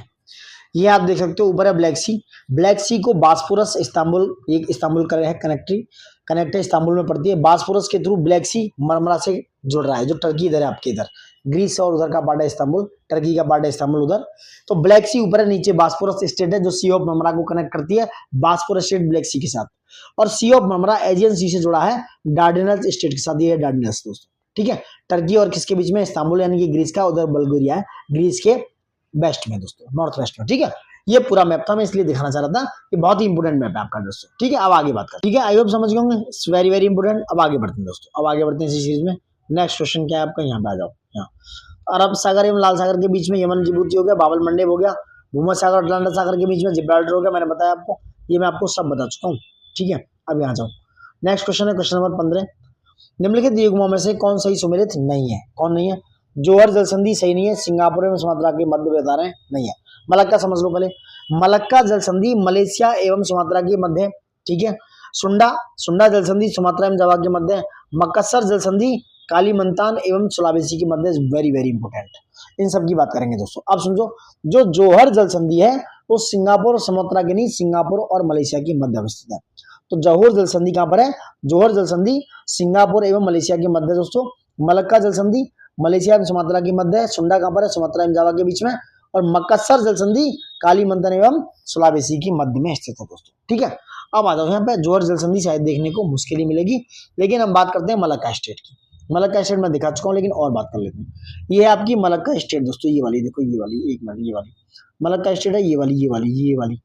ये आप देख सकते हो, ऊपर है ब्लैक सी, ब्लैक सी को बास्पोरस इस्तांबुल, एक इस्तांबुल का है कनेक्ट है, इस्तांबुल में पड़ती है। बास्पोरस के थ्रू ब्लैक सी मरमरा से जुड़ रहा है, जो टर्की इधर है आपके इधर, ग्रीस और उधर का पार्ट है इस्तांबुल, टर्की का पार्ट है इस्तांबुल उधर। तो ब्लैक सी ऊपर है, नीचे बास्पोरस स्टेट है जो सी ऑफ मरमरा को कनेक्ट करती है, बास्पोरस स्टेट ब्लैक सी के साथ, और सी ऑफ मरमरा एजियन सी से जुड़ा है डार्डेनल्स स्टेट के साथ, ये है डार्डेनल्स दोस्तों, ठीक है। टर्की और किसके बीच में, इस्तांबुल यानी कि ग्रीस का, उधर बल्गेरिया है ग्रीस के वेस्ट में दोस्तों, नॉर्थ वेस्ट में, ठीक है। ये पूरा मैप था, मैं इसलिए दिखाना चाह रहा था, ये बहुत ही इंपोर्टेंट मैप है आपका दोस्तों, ठीक है। अब आगे बात कर, ठीक है, आई होप समझ गए होंगे, इट्स वेरी वेरी इंपोर्टेंट। अब आगे बढ़ते हैं दोस्तों, अब आगे बढ़ते हैं इसी चीज में। नेक्स्ट क्वेश्चन क्या है आपका, यहाँ पे आ जाओ। यहाँ अरब सागर एवं लाल सागर के बीच में यमन जिबूती हो गया, बाबल मंडेब हो गया, भूमध्य सागर अटलांटिक सागर के बीच में जिब्राल्टर हो गया, मैंने बताया आपको, ये मैं आपको सब बता चुका हूँ, ठीक है। अब यहाँ जाओ, नेक्स्ट क्वेश्चन है क्वेश्चन नंबर 15। निम्नलिखित युग्मों में से कौन सही सुमेलित नहीं है, कौन नहीं है, जोहर जल संधि सही नहीं है, सिंगापुर एवं सुमात्रा के मध्य बता रहे हैं, नहीं है। मलक्का समझ लो पहले, मलक्का जल संधि मलेशिया एवं सुमात्रा के मध्य, ठीक है। सुंडा जल संधि सुमात्रा एवं जावा के मध्य। मकसर जल संधि कालीमंतान एवं सुलावेसी के मध्य, वेरी वेरी इंपोर्टेंट, इन सब की बात करेंगे दोस्तों। अब समझो, जो जोहर जल संधि है वो सिंगापुर और सुमात्रा के नहीं, सिंगापुर और मलेशिया के मध्य अवस्थित है। तो जोहर जल संधि कहाँ पर है, जोहर जल संधि सिंगापुर एवं मलेशिया के मध्य दोस्तों। मलक्का जल संधि मलेशिया एवं सुमात्रा के मध्य है, सुंडा कहाँ पर है, सुमात्रा एवं जावा के बीच में, और मकसर जल संधि कालीमंतन एवं सुलावेसी के मध्य में स्थित है दोस्तों, ठीक है। अब आ जाओ यहाँ पे, जोहर जल संधि शायद देखने को मुश्किल ही मिलेगी, लेकिन हम बात करते हैं मलक्का स्टेट की। मलक्का स्टेट मैं दिखा चुका हूँ, लेकिन और बात कर लेते हैं। ये है आपकी मलक्का स्टेट दोस्तों, ये वाली देखो, ये वाली, एक मिनट, ये वाली मलक्का स्टेट है, ये वाली।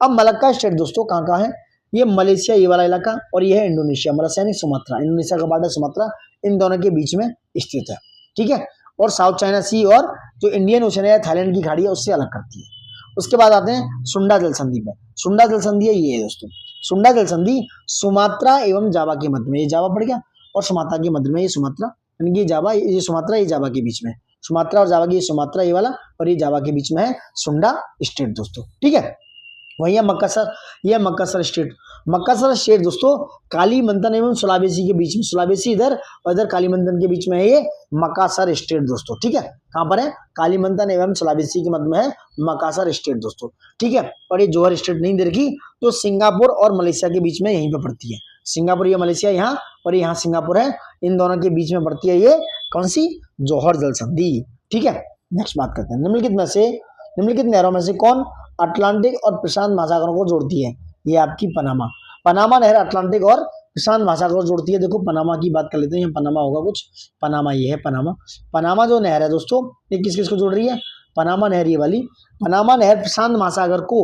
अब मलक्का स्टेट दोस्तों कहाँ कहाँ है, ये मलेशिया ये वाला इलाका, और ये है इंडोनेशिया, मलेशिया यानी सुमात्रा, इंडोनेशिया का पार्ट है सुमात्रा, इन दोनों के बीच में स्थित है, ठीक है। और साउथ चाइना सी और जो इंडियन ओशन है, थाईलैंड की खाड़ी है, उससे अलग करती है। उसके बाद आते हैं सुंडा जल संधि पे। सुंडा जल संधि है ये दोस्तों, सुंडा जल संधि सुमात्रा एवं जावा के मध्य में, ये जावा पड़ गया, और सुमात्रा के मध्य में ये सुमात्रा, यानी कि जावा, ये सुमात्रा, ये जावा के बीच में, सुमात्रा और जावा की, ये सुमात्रा ये वाला, और ये जावा के बीच में है सुंडा स्टेट दोस्तों, ठीक है। वही है मकसर, ये मकसर स्टेट। मकसर स्टेट दोस्तों कालीमंतन एवं सुलावेसी के बीच में, सुलावेसी इधर और इधर कालीमंतन के बीच में है ये मकासर स्टेट दोस्तों, ठीक है। कहाँ पर है, कालीमंतन एवं सुलावेसी के मध्य में है मकासर स्टेट दोस्तों, ठीक है। और ये जोहर स्टेट नहीं दे रखी, तो सिंगापुर और मलेशिया के बीच में यहीं पे पड़ती है, सिंगापुर, ये मलेशिया यहाँ, और यहाँ सिंगापुर है, इन दोनों के बीच में पड़ती है ये कौन सी, जोहर जल संधि, ठीक है। नेक्स्ट बात करते हैं, निम्नलिखित नहरों में से कौन अटलांटिक और प्रशांत महासागरों को जोड़ती है, ये आपकी पनामा नहर अटलांटिक और प्रशांत महासागर को जोड़ती है। देखो पनामा की बात कर लेते हैं, यहाँ पनामा होगा कुछ, पनामा ये है, पनामा जो नहर है दोस्तों, ये किस किस को जोड़ रही है, पनामा नहर ये वाली, पनामा नहर प्रशांत महासागर को,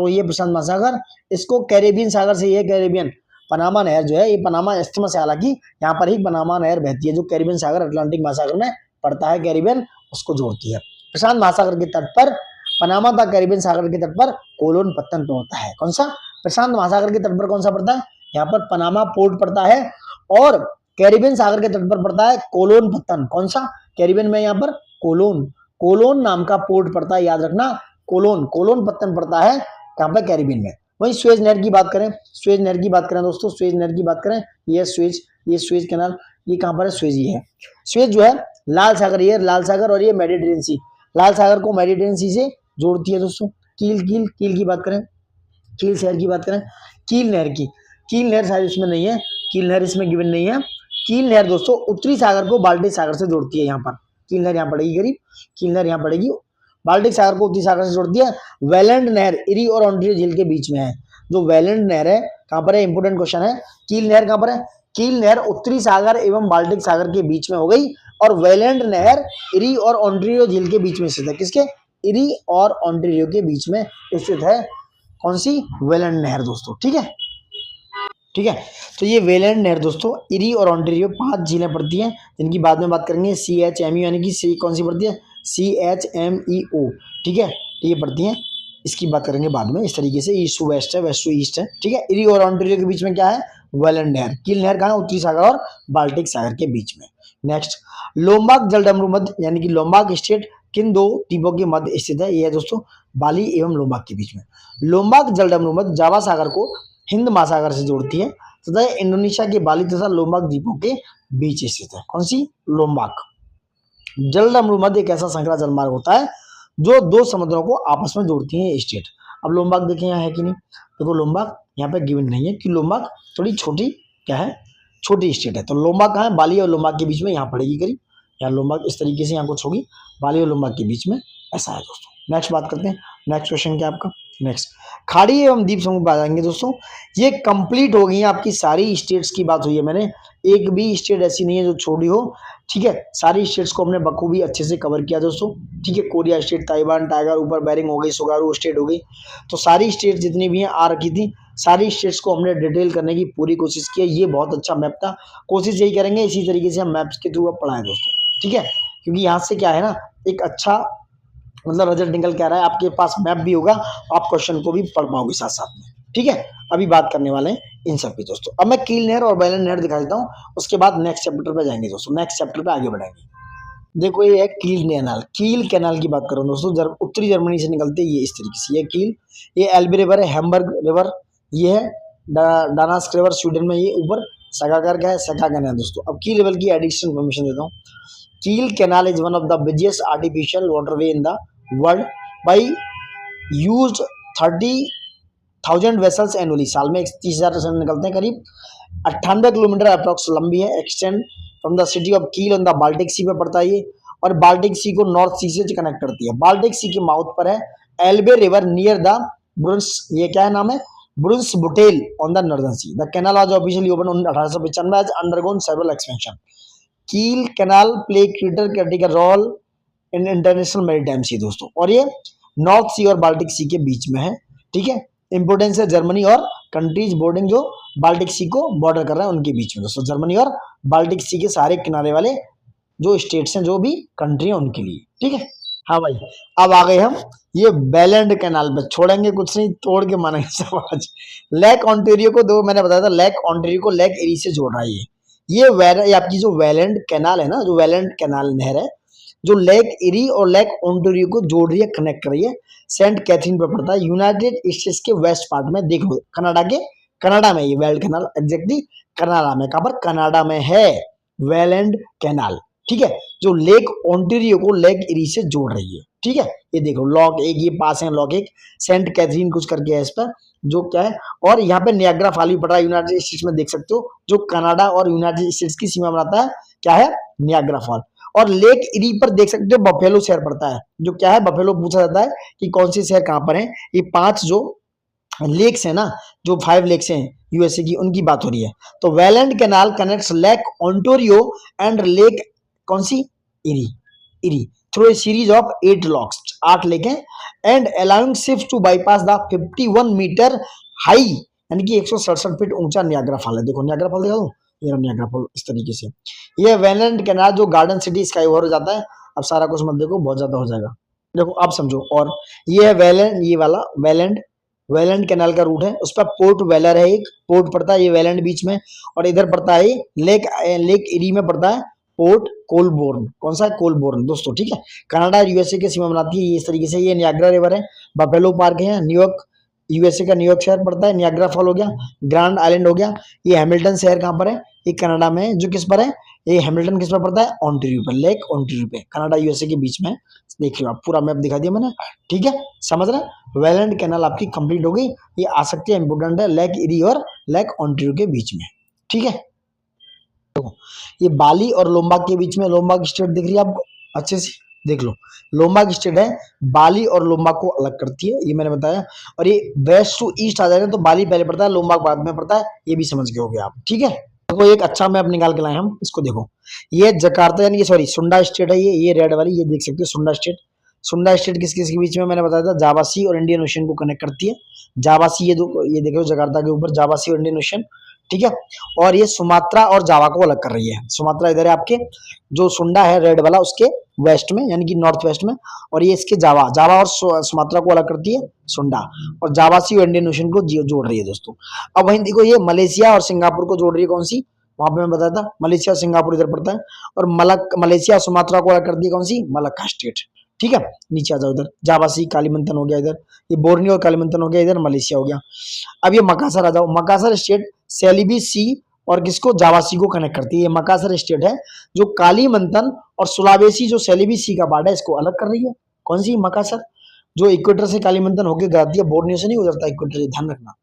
ये प्रशांत महासागर, इसको कैरेबियन सागर से, ये कैरेबियन, पनामा नहर जो है ये पनामा इस्थिमा से, हालांकि यहाँ पर ही पनामा नहर बहती है, जो कैरेबियन सागर अटलांटिक महासागर में पड़ता है, कैरेबियन, उसको जोड़ती है। प्रशांत महासागर के तट पर, पनामा तथा कैरेबियन सागर के तट पर कोलोन पत्तन पड़ता है। कौन सा, प्रशांत महासागर के तट पर कौन सा पड़ता है, यहाँ पर पनामा पोर्ट पड़ता है, और कैरेबियन सागर के तट पर पड़ता है कोलोन पत्तन। कौन सा, कैरेबियन में यहाँ पर कोलोन नाम का पोर्ट पड़ता है, याद रखना, कोलोन पत्तन पड़ता है कहाँ पर, कैरेबियन में। वहीं स्वेज नहर की बात करें, दोस्तों, स्वेज नहर की बात करें, ये स्वेज कैनाल, ये कहाँ पर है, स्वेज, ये है स्वेज जो है लाल सागर, ये लाल सागर, और ये मेडिटेरेनियन सी, लाल सागर को मेडिटेरेनियन सी से जोड़ती है दोस्तों। कील की बात करें, कील शहर की बात करें, कील नहर की, कील नहर शायद इसमें नहीं है, कील नहर इसमें गिवन नहीं है। कील नहर दोस्तों उत्तरी सागर को बाल्टिक सागर से जोड़ती है। यहाँ पर कील नहर यहाँ पड़ेगी करीब, कील नहर यहाँ पड़ेगी, बाल्टिक सागर को उत्तरी सागर से जोड़ती है। वेलेंड नहर इरी और ऑन्टारियो झील के बीच में है। जो वेलेंड नहर है कहाँ पर है, इंपोर्टेंट क्वेश्चन है। कील नहर कहाँ पर है, कील नहर उत्तरी सागर एवं बाल्टिक सागर के बीच में हो गई, और वेलेंड नहर इरी और ऑन्टारियो झील के बीच में स्थित है। किसके, इरी और ऑन्टारियो के बीच में स्थित है कौन सी, वेलेंड नहर दोस्तों। ठीक है, ठीक है। तो ये वेलेंड नहर दोस्तों इरी और ऑन्टारियो 5 झीलें पड़ती हैं, जिनकी बाद में बात करेंगे। CHMEO यानी कि सी कौन सी पड़ती है, CHMEO। ठीक है, ये पड़ती हैं, इसकी बात करेंगे बाद में। इस तरीके से ईस्ट टू वेस्ट है, वेस्ट टू ईस्ट है। ठीक है, इरी और ऑन्टारियो के बीच में क्या है, वेलेंड नहर। कील नहर कहाँ है, उत्तरी सागर और बाल्टिक सागर के बीच में। नेक्स्ट, लोम्बाक जलडमरू मध्य यानी कि लोम्बाक स्टेट किन दो द्वीपों के मध्य स्थित है। ये है दोस्तों बाली एवं लोम्बाक के बीच में। लोम्बाक जलडमरू मध्य जावा सागर को हिंद महासागर से जोड़ती है तथा इंडोनेशिया के बाली तथा लोम्बाक द्वीपों के बीच स्थित है। कौन सी, लोम्बाक। जलडमरू मध्य एक ऐसा संकरा जलमार्ग होता है जो 2 समुद्रों को आपस में जोड़ती है स्टेट। अब लोम्बाक देखें यहाँ है कि नहीं, देखो लोम्बाक यहाँ पे गिवन नहीं है कि लोम्बाक थोड़ी छोटी क्या है, छोटी स्टेट है। तो लोम्बाक कहाँ है, बाली और लोम्बाक के बीच में यहाँ पड़ेगी करीब, यहाँ लोम्बाक इस तरीके से यहाँ कुछ होगी, बाली और लोम्बाक के बीच में ऐसा है दोस्तों। नेक्स्ट बात करते हैं, नेक्स्ट क्वेश्चन क्या आपका, नेक्स्ट खाड़ी एवं द्वीप समूह पे आ जाएंगे दोस्तों। ये कंप्लीट हो गई है आपकी सारी स्टेट्स की बात हुई है, मैंने एक भी स्टेट ऐसी नहीं है जो छोड़ी हो। ठीक है, सारी स्टेट्स को हमने बखूबी अच्छे से कवर किया दोस्तों। ठीक है, कोरिया स्टेट, ताइवान, टाइगर, ऊपर बेरिंग हो गई, सुगारू स्टेट हो गई। तो सारी स्टेट जितनी भी हैं आ रखी थी, सारी स्टेट्स को हमने डिटेल करने की पूरी कोशिश की है। ये बहुत अच्छा मैप था, कोशिश यही करेंगे इसी तरीके से हम मैप्स के थ्रू अब पढ़ाएं दोस्तों। ठीक है, क्योंकि यहाँ से क्या है ना, एक अच्छा मतलब रिजल्ट निकल के आ रहा है, आपके पास मैप भी होगा, आप क्वेश्चन को भी पढ़ पाओगे साथ साथ में। ठीक है, अभी बात करने वाले हैं इन सब की दोस्तों। अब मैं कील नहर और वेलेंड नहर दिखा देता हूँ, उसके बाद नेक्स्ट चैप्टर पे जाएंगे दोस्तों, नेक्स्ट चैप्टर पे आगे बढ़ाएंगे। देखो ये है कील कैनाल, कील कैनाल की बात करूँ दोस्तों, उत्तरी जर्मनी से निकलते ये इस तरीके से, ये कील, ये एल्बी रिवर है, हैम्बर्ग रिवर, ये है डानास्क रिवर स्वीडन में, ये ऊपर सगागर का है, सगा कैनाल दोस्तों। अब की लेवल की एडिशनल इन्फॉर्मेशन देता हूँ। कील canal is one of the biggest artificial waterway in the world by used 30,000 vessels annually. साल में 30,000 वेसल निकलते हैं करीब। 98 किलोमीटर अप्रॉक्स लंबी है, extend from the city of कील ऑन द बाल्टिक सी पे पड़ता है ये, और बाल्टिक सी को नॉर्थ सी से कनेक्ट करती है। बाल्टिक सी के माउथ पर है Elbe river near the Bruns, ये क्या है नाम है, Brunsbüttel on the northern sea. The canal was officially open 1895 has undergone several expansion. Kiel canal play critical role in international maritime sea दोस्तों, और ये नॉर्थ सी और बाल्टिक सी के बीच में है। ठीक है, इंपोर्टेंस है जर्मनी और कंट्रीज बोर्डिंग जो बाल्टिक सी को बॉर्डर कर रहे हैं उनके बीच में दोस्तों, जर्मनी और बाल्टिक सी के सारे किनारे वाले जो स्टेट्स हैं, जो भी कंट्री है उनके लिए। ठीक है, हाँ भाई, अब आ गए हम ये वेलेंड कैनाल पे, छोड़ेंगे कुछ नहीं, तोड़ के मानेंगे सब आज। लेक ऑन्टेरियो को, दो मैंने बताया था, लेक ऑन्टेरियो को लेक एरी से जोड़ रहा है ये आपकी जो वेलेंड कैनाल है ना, जो वेलेंड कैनाल नहर है, जो लेक एरी और लेक ऑन्टेरियो को जोड़ रही है, कनेक्ट कर रही है, सेंट कैथरीन पर पड़ता है, यूनाइटेड स्टेट्स के वेस्ट पार्ट में। देखो कनाडा में ये वेलेंड कैनाल एग्जैक्टली कनाडा में, कहां पर, कनाडा में है वेलेंड कैनाल। ठीक है, जो लेक ऑन्टेरियो को लेक एरी से जोड़ रही है। ठीक है, ये देखो लॉक एक, ये पास है लॉक एक, सेंट कैथरीन कुछ करके है इस पर, जो क्या है, और यहाँ पे नियाग्रा फॉल भी पड़ रहा है यूनाइटेड स्टेट्स में, देख सकते हो, जो कनाडा और यूनाइटेड स्टेट्स की सीमा बनाता है, क्या है, नियाग्रा फॉल। और लेक एरी पर देख सकते हो बफेलो शहर पड़ता है, जो क्या है, बफेलो पूछा जाता है कि कौन से शहर कहां पर है। ये 5 जो लेक्स है ना, जो 5 लेक्स हैं यूएसए की, उनकी बात हो रही है। तो Welland canal connects lake Ontario and lake कौन सी, Erie through a series of 8 locks, 8 lake हैं, and allowing ships to bypass the 51 meter high यानी कि 167 फीट ऊंचा नियाग्रा फॉल है। देखो नियाग्रा फॉल दिखा दूं, ये नियाग्रा फॉल इस तरीके से। ये वेलेंड कैनाल जो गार्डन सिटी स्काई ओवर हो जाता है। अब सारा कुछ मत देखो, बहुत ज्यादा हो जाएगा, देखो आप समझो। और ये है वेलेंड, ये वाला वेलेंड कैनाल का रूट है, उस पर पोर्ट वेलर है, एक पोर्ट पड़ता है ये वेलेंड बीच में, और इधर पड़ता है लेक एरी में पड़ता है पोर्ट कोलबोर्न। कौन सा है, कोलबोर्न दोस्तों। ठीक है, कनाडा यूएसए के सीमा बनाती है ये इस तरीके से। ये नियाग्रा रिवर है, बफेलो पार्क है, न्यूयॉर्क यूएसए का न्यूयॉर्क शहर पड़ता है, नियाग्रा फॉल हो गया, ग्रैंड आइलैंड हो गया। ये हैमिल्टन शहर कहाँ पर है, ये कनाडा में है, जो किस पर है, ये हैमिल्टन किस पर पड़ता है, ऑन्टेरियो पर, लेक ऑन्टेरियो पे, कनाडा यूएसए के बीच में। देख लो आप, पूरा मैप दिखा दिया मैंने। ठीक है, समझ रहे, वेलेंड कैनाल आपकी कंप्लीट हो गई। ये आ सकती है, इंपोर्टेंट है, लेक एरी और लेक ओंटारियो के बीच में। ठीक है, देखो ये बाली और लोम्बाक के बीच में लोम्बाक स्टेट दिख रही है आपको, अच्छे से देख लो। लोम्बाक स्टेट है, बाली और लोम्बाक को अलग करती है, ये मैंने बताया। और ये वेस्ट टू ईस्ट आ जाएगा तो बाली पहले पड़ता है, लोम्बाक बाद में पड़ता है, ये भी समझ गए होगे आप। ठीक है, देखो एक अच्छा मैप निकाल के लाए हम, इसको देखो। ये जकार्ता यानी कि सॉरी सुंडा स्टेट है, ये रेड वाली, ये देख सकते हो सुंडा स्टेट। सुंडा स्टेट किस किस के बीच में मैंने बताया था, जावा सी और इंडियन ओशन को कनेक्ट करती है। जावा सी ये देखो जकार्ता के ऊपर जावा सी और इंडियन ओशन। ठीक है, और ये सुमात्रा और जावा को अलग कर रही है। सुमात्रा इधर है आपके, जो सुंडा है रेड वाला उसके वेस्ट में यानी कि नॉर्थ वेस्ट में, और ये इसके जावा जावा और सुमात्रा को अलग करती है सुंडा, और जावा सी और इंडियन ओशन को जोड़ रही है दोस्तों। अब वहीं देखो ये मलेशिया और सिंगापुर को जोड़ रही है, कौन सी, वहां पे मैं बताया था मलेशिया और सिंगापुर इधर पड़ता है। और मलेशिया और सुमात्रा को अलग कर दी कौन सी, मलक्का स्टेट। ठीक है, नीचे आ जाओ, इधर जावा सी कालीमंतन हो गया, इधर ये बोर्नियो और कालीमंतन हो गया, इधर मलेशिया हो गया। अब ये मकासर आ जाओ, मकासर स्टेट सेलिबी सी और किसको, जावा सी को कनेक्ट करती है। ये मकासर स्टेट है जो कालीमंतन और सुलावेसी जो सेलिबी सी का पार्ट है इसको अलग कर रही है। कौन सी, मकासर, जो इक्वेटर से कालीमंतन होकर जाती है, बोर्नियो से नहीं गुजरता इक्वेटर से, ध्यान रखना।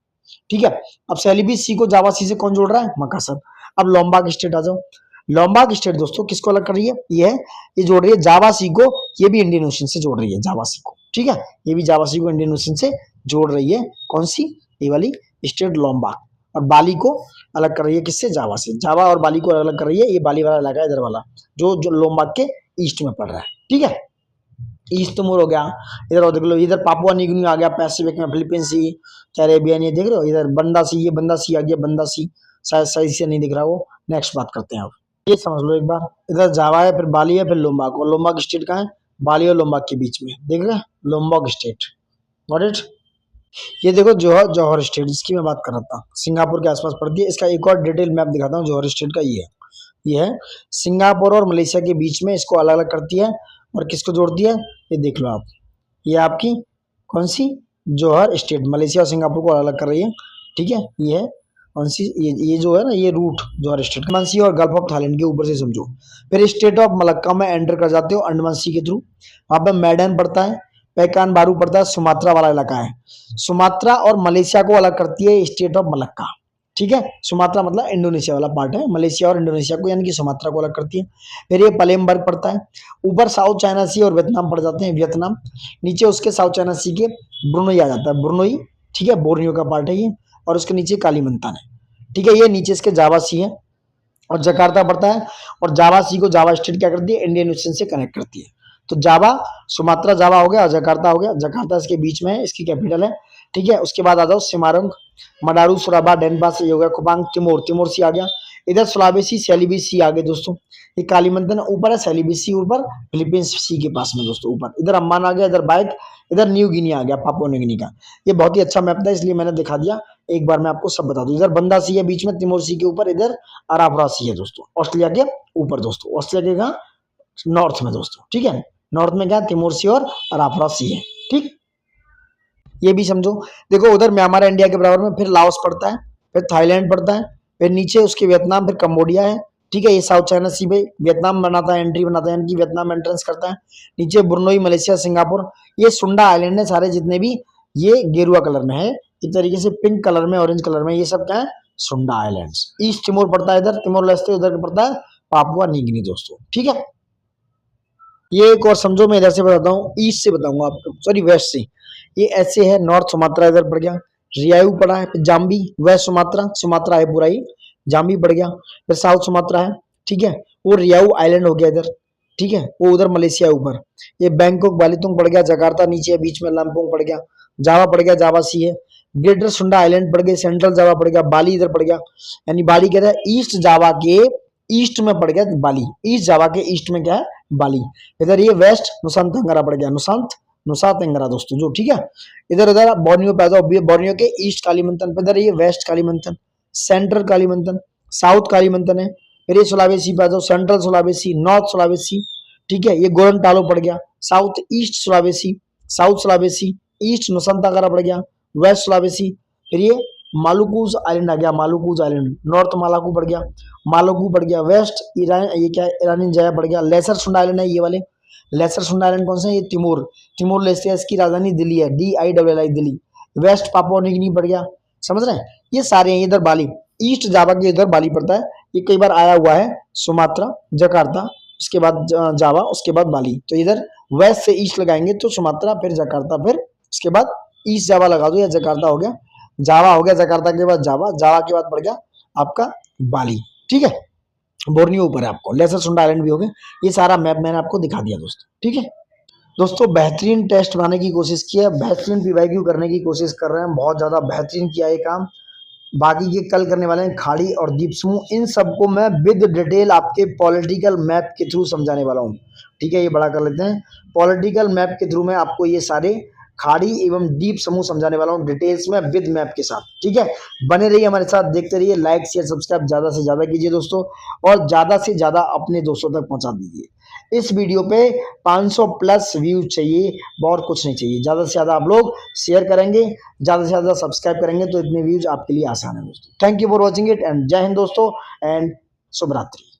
ठीक है, अब सेलिबी सी को जावा सी से कौन जोड़ रहा है, मकासर। अब लोम्बाक स्टेट आ जाओ, लोम्बाक स्टेट दोस्तों किसको अलग कर रही है, ये जोड़ रही है जावा सी को, ये भी इंडियन ओशन से जोड़ रही है जावा सी को। ठीक है, ये भी जावा सी को इंडियन ओशन से जोड़ रही है, कौन सी, ये वाली स्टेट लोम्बाक। और बाली को अलग कर रही है किससे, जावा से। जावा और बाली को अलग कर रही है, ये बाली वाला इलाका इधर वाला जो लोम्बाक के ईस्ट में पड़ रहा है। ठीक है, ईस्ट तिमोर हो गया, इधर देख लो, इधर पापुआ न्यू गिनी आ गया पैसिफिक में, फिलीपींस सी, कैरेबियन, ये देख रहे हो, इधर बंदा सी, ये बंदा सी आ गया, बंदा सी शायद सही से नहीं दिख रहा वो। नेक्स्ट बात करते हैं अब, ये समझ लो एक बार, इधर जावा है, फिर बाली है, फिर लोम्बाक। और लोम्बाक स्टेट कहाँ है, बाली और लोम्बाक के बीच में, देख रहे हैं लोम्बाक स्टेट। Got it. ये देखो जौहर स्टेट, जिसकी मैं बात कर रहा था, सिंगापुर के आसपास पड़ती है। इसका एक और डिटेल मैप दिखाता हूँ जौहर स्टेट का, ये है सिंगापुर और मलेशिया के बीच में, इसको अलग अलग करती है। और किसको जोड़ती है, ये देख लो आप, ये आपकी कौन सी, जौहर स्टेट, मलेशिया और सिंगापुर को अलग कर रही है। ठीक है, ये है कौन सी, ये जो है ना, ये रूट जौहर स्टेट, अंडमान सी और गल्फ ऑफ थाईलैंड के ऊपर से समझो। फिर स्टेट ऑफ मलक्का में एंटर कर जाते हो अंडमान सी के थ्रू, वहां पे मैडन पड़ता है, पैकान बारू पड़ता है, सुमात्रा वाला इलाका है। सुमात्रा और मलेशिया को अलग करती है स्टेट ऑफ मलक्का। ठीक है, सुमात्रा मतलब इंडोनेशिया वाला पार्ट है, मलेशिया और इंडोनेशिया को यानी कि सुमात्रा को अलग करती है। फिर ये पलेमबर्ग पड़ता है, ऊपर साउथ चाइना सी और वियतनाम पड़ जाते हैं, वियतनाम। नीचे उसके साउथ चाइना सी के ब्रुनोई आ जाता है, ब्रुनोई। ठीक है, बोर्नियो का पार्ट है ये, और उसके नीचे कालीमंतान है। ठीक है, ये नीचे इसके जावा सी है और जकार्ता पड़ता है। और जावा सी को जावा स्टेट क्या करती है, इंडियन ओशन से कनेक्ट करती है। तो जावा, सुमात्रा जावा हो गया, जकार्ता हो गया, जकार्ता इसके बीच में है, इसकी कैपिटल है। ठीक है, उसके बाद आ जाओ सिमारंग, मडारू, सुराबा, डेनबास, ये हो गया, कुपांग, तिमोर, तिमोर सी आ गया। इधर सुलावेसी, सेलिबी सी आ गए दोस्तों। ये कालीमंतन ऊपर है, सेलिबी सी ऊपर, फिलीपींस सी के पास में दोस्तों ऊपर। इधर अम्मान आ गया, इधर बाइक, इधर न्यू गिनी आ गया, पापुआ न्यू गिनी का। ये बहुत ही अच्छा मैप था इसलिए मैंने दिखा दिया, एक बार मैं आपको सब बता दूं। इधर बंदा सी है बीच में, तिमोर सी के ऊपर, इधर अराफरा सी है दोस्तों, ऑस्ट्रेलिया के ऊपर दोस्तों, ऑस्ट्रेलिया के कहाँ, नॉर्थ में दोस्तों। ठीक है, नॉर्थ में क्या, तिमोर सी और अराफरा सी है। ठीक, ये भी समझो। देखो उधर म्यांमार इंडिया के बराबर में, फिर लाओस पड़ता है, फिर थाईलैंड पड़ता है, फिर नीचे उसके वियतनाम, फिर कंबोडिया है। ठीक है, ये साउथ चाइना सी में वियतनाम बनाता है, एंट्री बनाता है, यानी कि वियतनाम एंट्रेंस करता है। नीचे ब्रुनोई, मलेशिया, सिंगापुर। ये सुंडा आइलैंड है सारे जितने भी, ये गेरुआ कलर में है, एक तरीके से पिंक कलर में, ऑरेंज कलर में, ये सब क्या है, सुंडा आइलैंड्स। ईस्ट तिमोर पड़ता है इधर, तिमोर लेस्टे, उधर पड़ता है पापुआ न्यू गिनी दोस्तों। ठीक है, ये एक और समझो, मैं इधर से बताता हूँ, ईस्ट से बताऊंगा आपको, सॉरी वेस्ट से। ये ऐसे है, नॉर्थ सुमात्रा इधर पड़ गया, रियायू पड़ा है, फिर जाम्बी, वेस्ट सुमात्रा, सुमात्रा है पूरा ये, जाम्बी पड़ गया, फिर साउथ सुमात्रा है। ठीक है, वो रियाऊ आइलैंड हो गया इधर। ठीक है, वो उधर मलेशिया ऊपर। ये बैंकॉक, बालितुंग पड़ गया, जकार्ता नीचे, बीच में लामपोंग पड़ गया, जावा पड़ गया, जावा सी है, ग्रेटर सुंडा आइलैंड पड़ गए, सेंट्रल जावा पड़ गया, बाली इधर पड़ गया, यानी बाली कहता है ईस्ट जावा के ईस्ट में पड़ गया बाली, ईस्ट जावा के ईस्ट में क्या है, बाली। इधर ये वेस्ट नुसांत तेंगरा पड़ गया, नुसा तेंगरा दोस्तों जो। ठीक है, इधर इधर बोर्नियो पैदा, बोर्नियो के ईस्ट कालीमंतन पे, इधर ये west Kalimantan, central Kalimantan, south Kalimantan है। फिर ये सुलावेसी पैदा, सेंट्रल सुलावेसी, नॉर्थ सुलावेसी। ठीक है, ये गोरनटालो पड़ गया, South East Sulawesi, South Sulawesi, East Nusa Tenggara पड़ गया, वेस्ट सुलावेसी। फिर ये मालुकूज आइलैंड आ गया, मालुकूज आइलैंड, नॉर्थ मालाकू पड़ गया, मालुकू पड़ गया, वेस्ट ईरान, ये क्या है, ईरानी जया पड़ गया, लेसर सुंडा आइलैंड है ये वाले। लेसर सुंडा आइलैंड कौन सा है, ये तिमोर, तिमोर लेस्टे, इसकी राजधानी दिल्ली है, DILLI Delhi. West Papua New Guinea पड़ गया, समझ रहे हैं, ये सारे हैं। इधर बाली, ईस्ट जावा के इधर बाली पड़ता है, ये कई बार आया हुआ है, सुमात्रा, जकार्ता, उसके बाद जावा, उसके बाद बाली। तो इधर वेस्ट से ईस्ट लगाएंगे तो सुमात्रा, फिर जकार्ता, फिर उसके बाद ईस्ट जावा लगा दो, या जकार्ता हो गया, जावा हो गया, जकार्ता के बाद जावा, जावा के बाद पड़ गया आपका बाली। ठीक है, बोर्नियो ऊपर है, आपको लेसर सुंडा आइलैंड भी हो गए। ये सारा मैप मैंने आपको दिखा दिया दोस्तों। ठीक है दोस्तों, बेहतरीन टेस्ट बनाने की कोशिश की है, बेहतरीन पीवाईक्यू करने की कोशिश कर रहे हैं, बहुत ज़्यादा बेहतरीन किया ये काम। बाकी ये कल करने वाले हैं खाड़ी और द्वीप समूह, इन सबको मैं विद डिटेल आपके पॉलिटिकल मैप के थ्रू समझाने वाला हूँ। ठीक है, ये बड़ा कर लेते हैं, पॉलिटिकल मैप के थ्रू मैं आपको ये सारे खाड़ी एवं द्वीप समूह समझाने वाला हूँ डिटेल्स में, विद मैप के साथ। ठीक है, बने रहिए हमारे साथ, देखते रहिए, लाइक शेयर सब्सक्राइब ज़्यादा से ज़्यादा कीजिए दोस्तों, और ज़्यादा से ज़्यादा अपने दोस्तों तक पहुँचा दीजिए। इस वीडियो पे 500 प्लस व्यूज चाहिए, और कुछ नहीं चाहिए। ज़्यादा से ज़्यादा आप लोग शेयर करेंगे, ज़्यादा से ज़्यादा सब्सक्राइब करेंगे तो इतने व्यूज आपके लिए आसान है दोस्तों। Thank you for watching it, and जय हिंद दोस्तों, एंड शुभ रात्रि।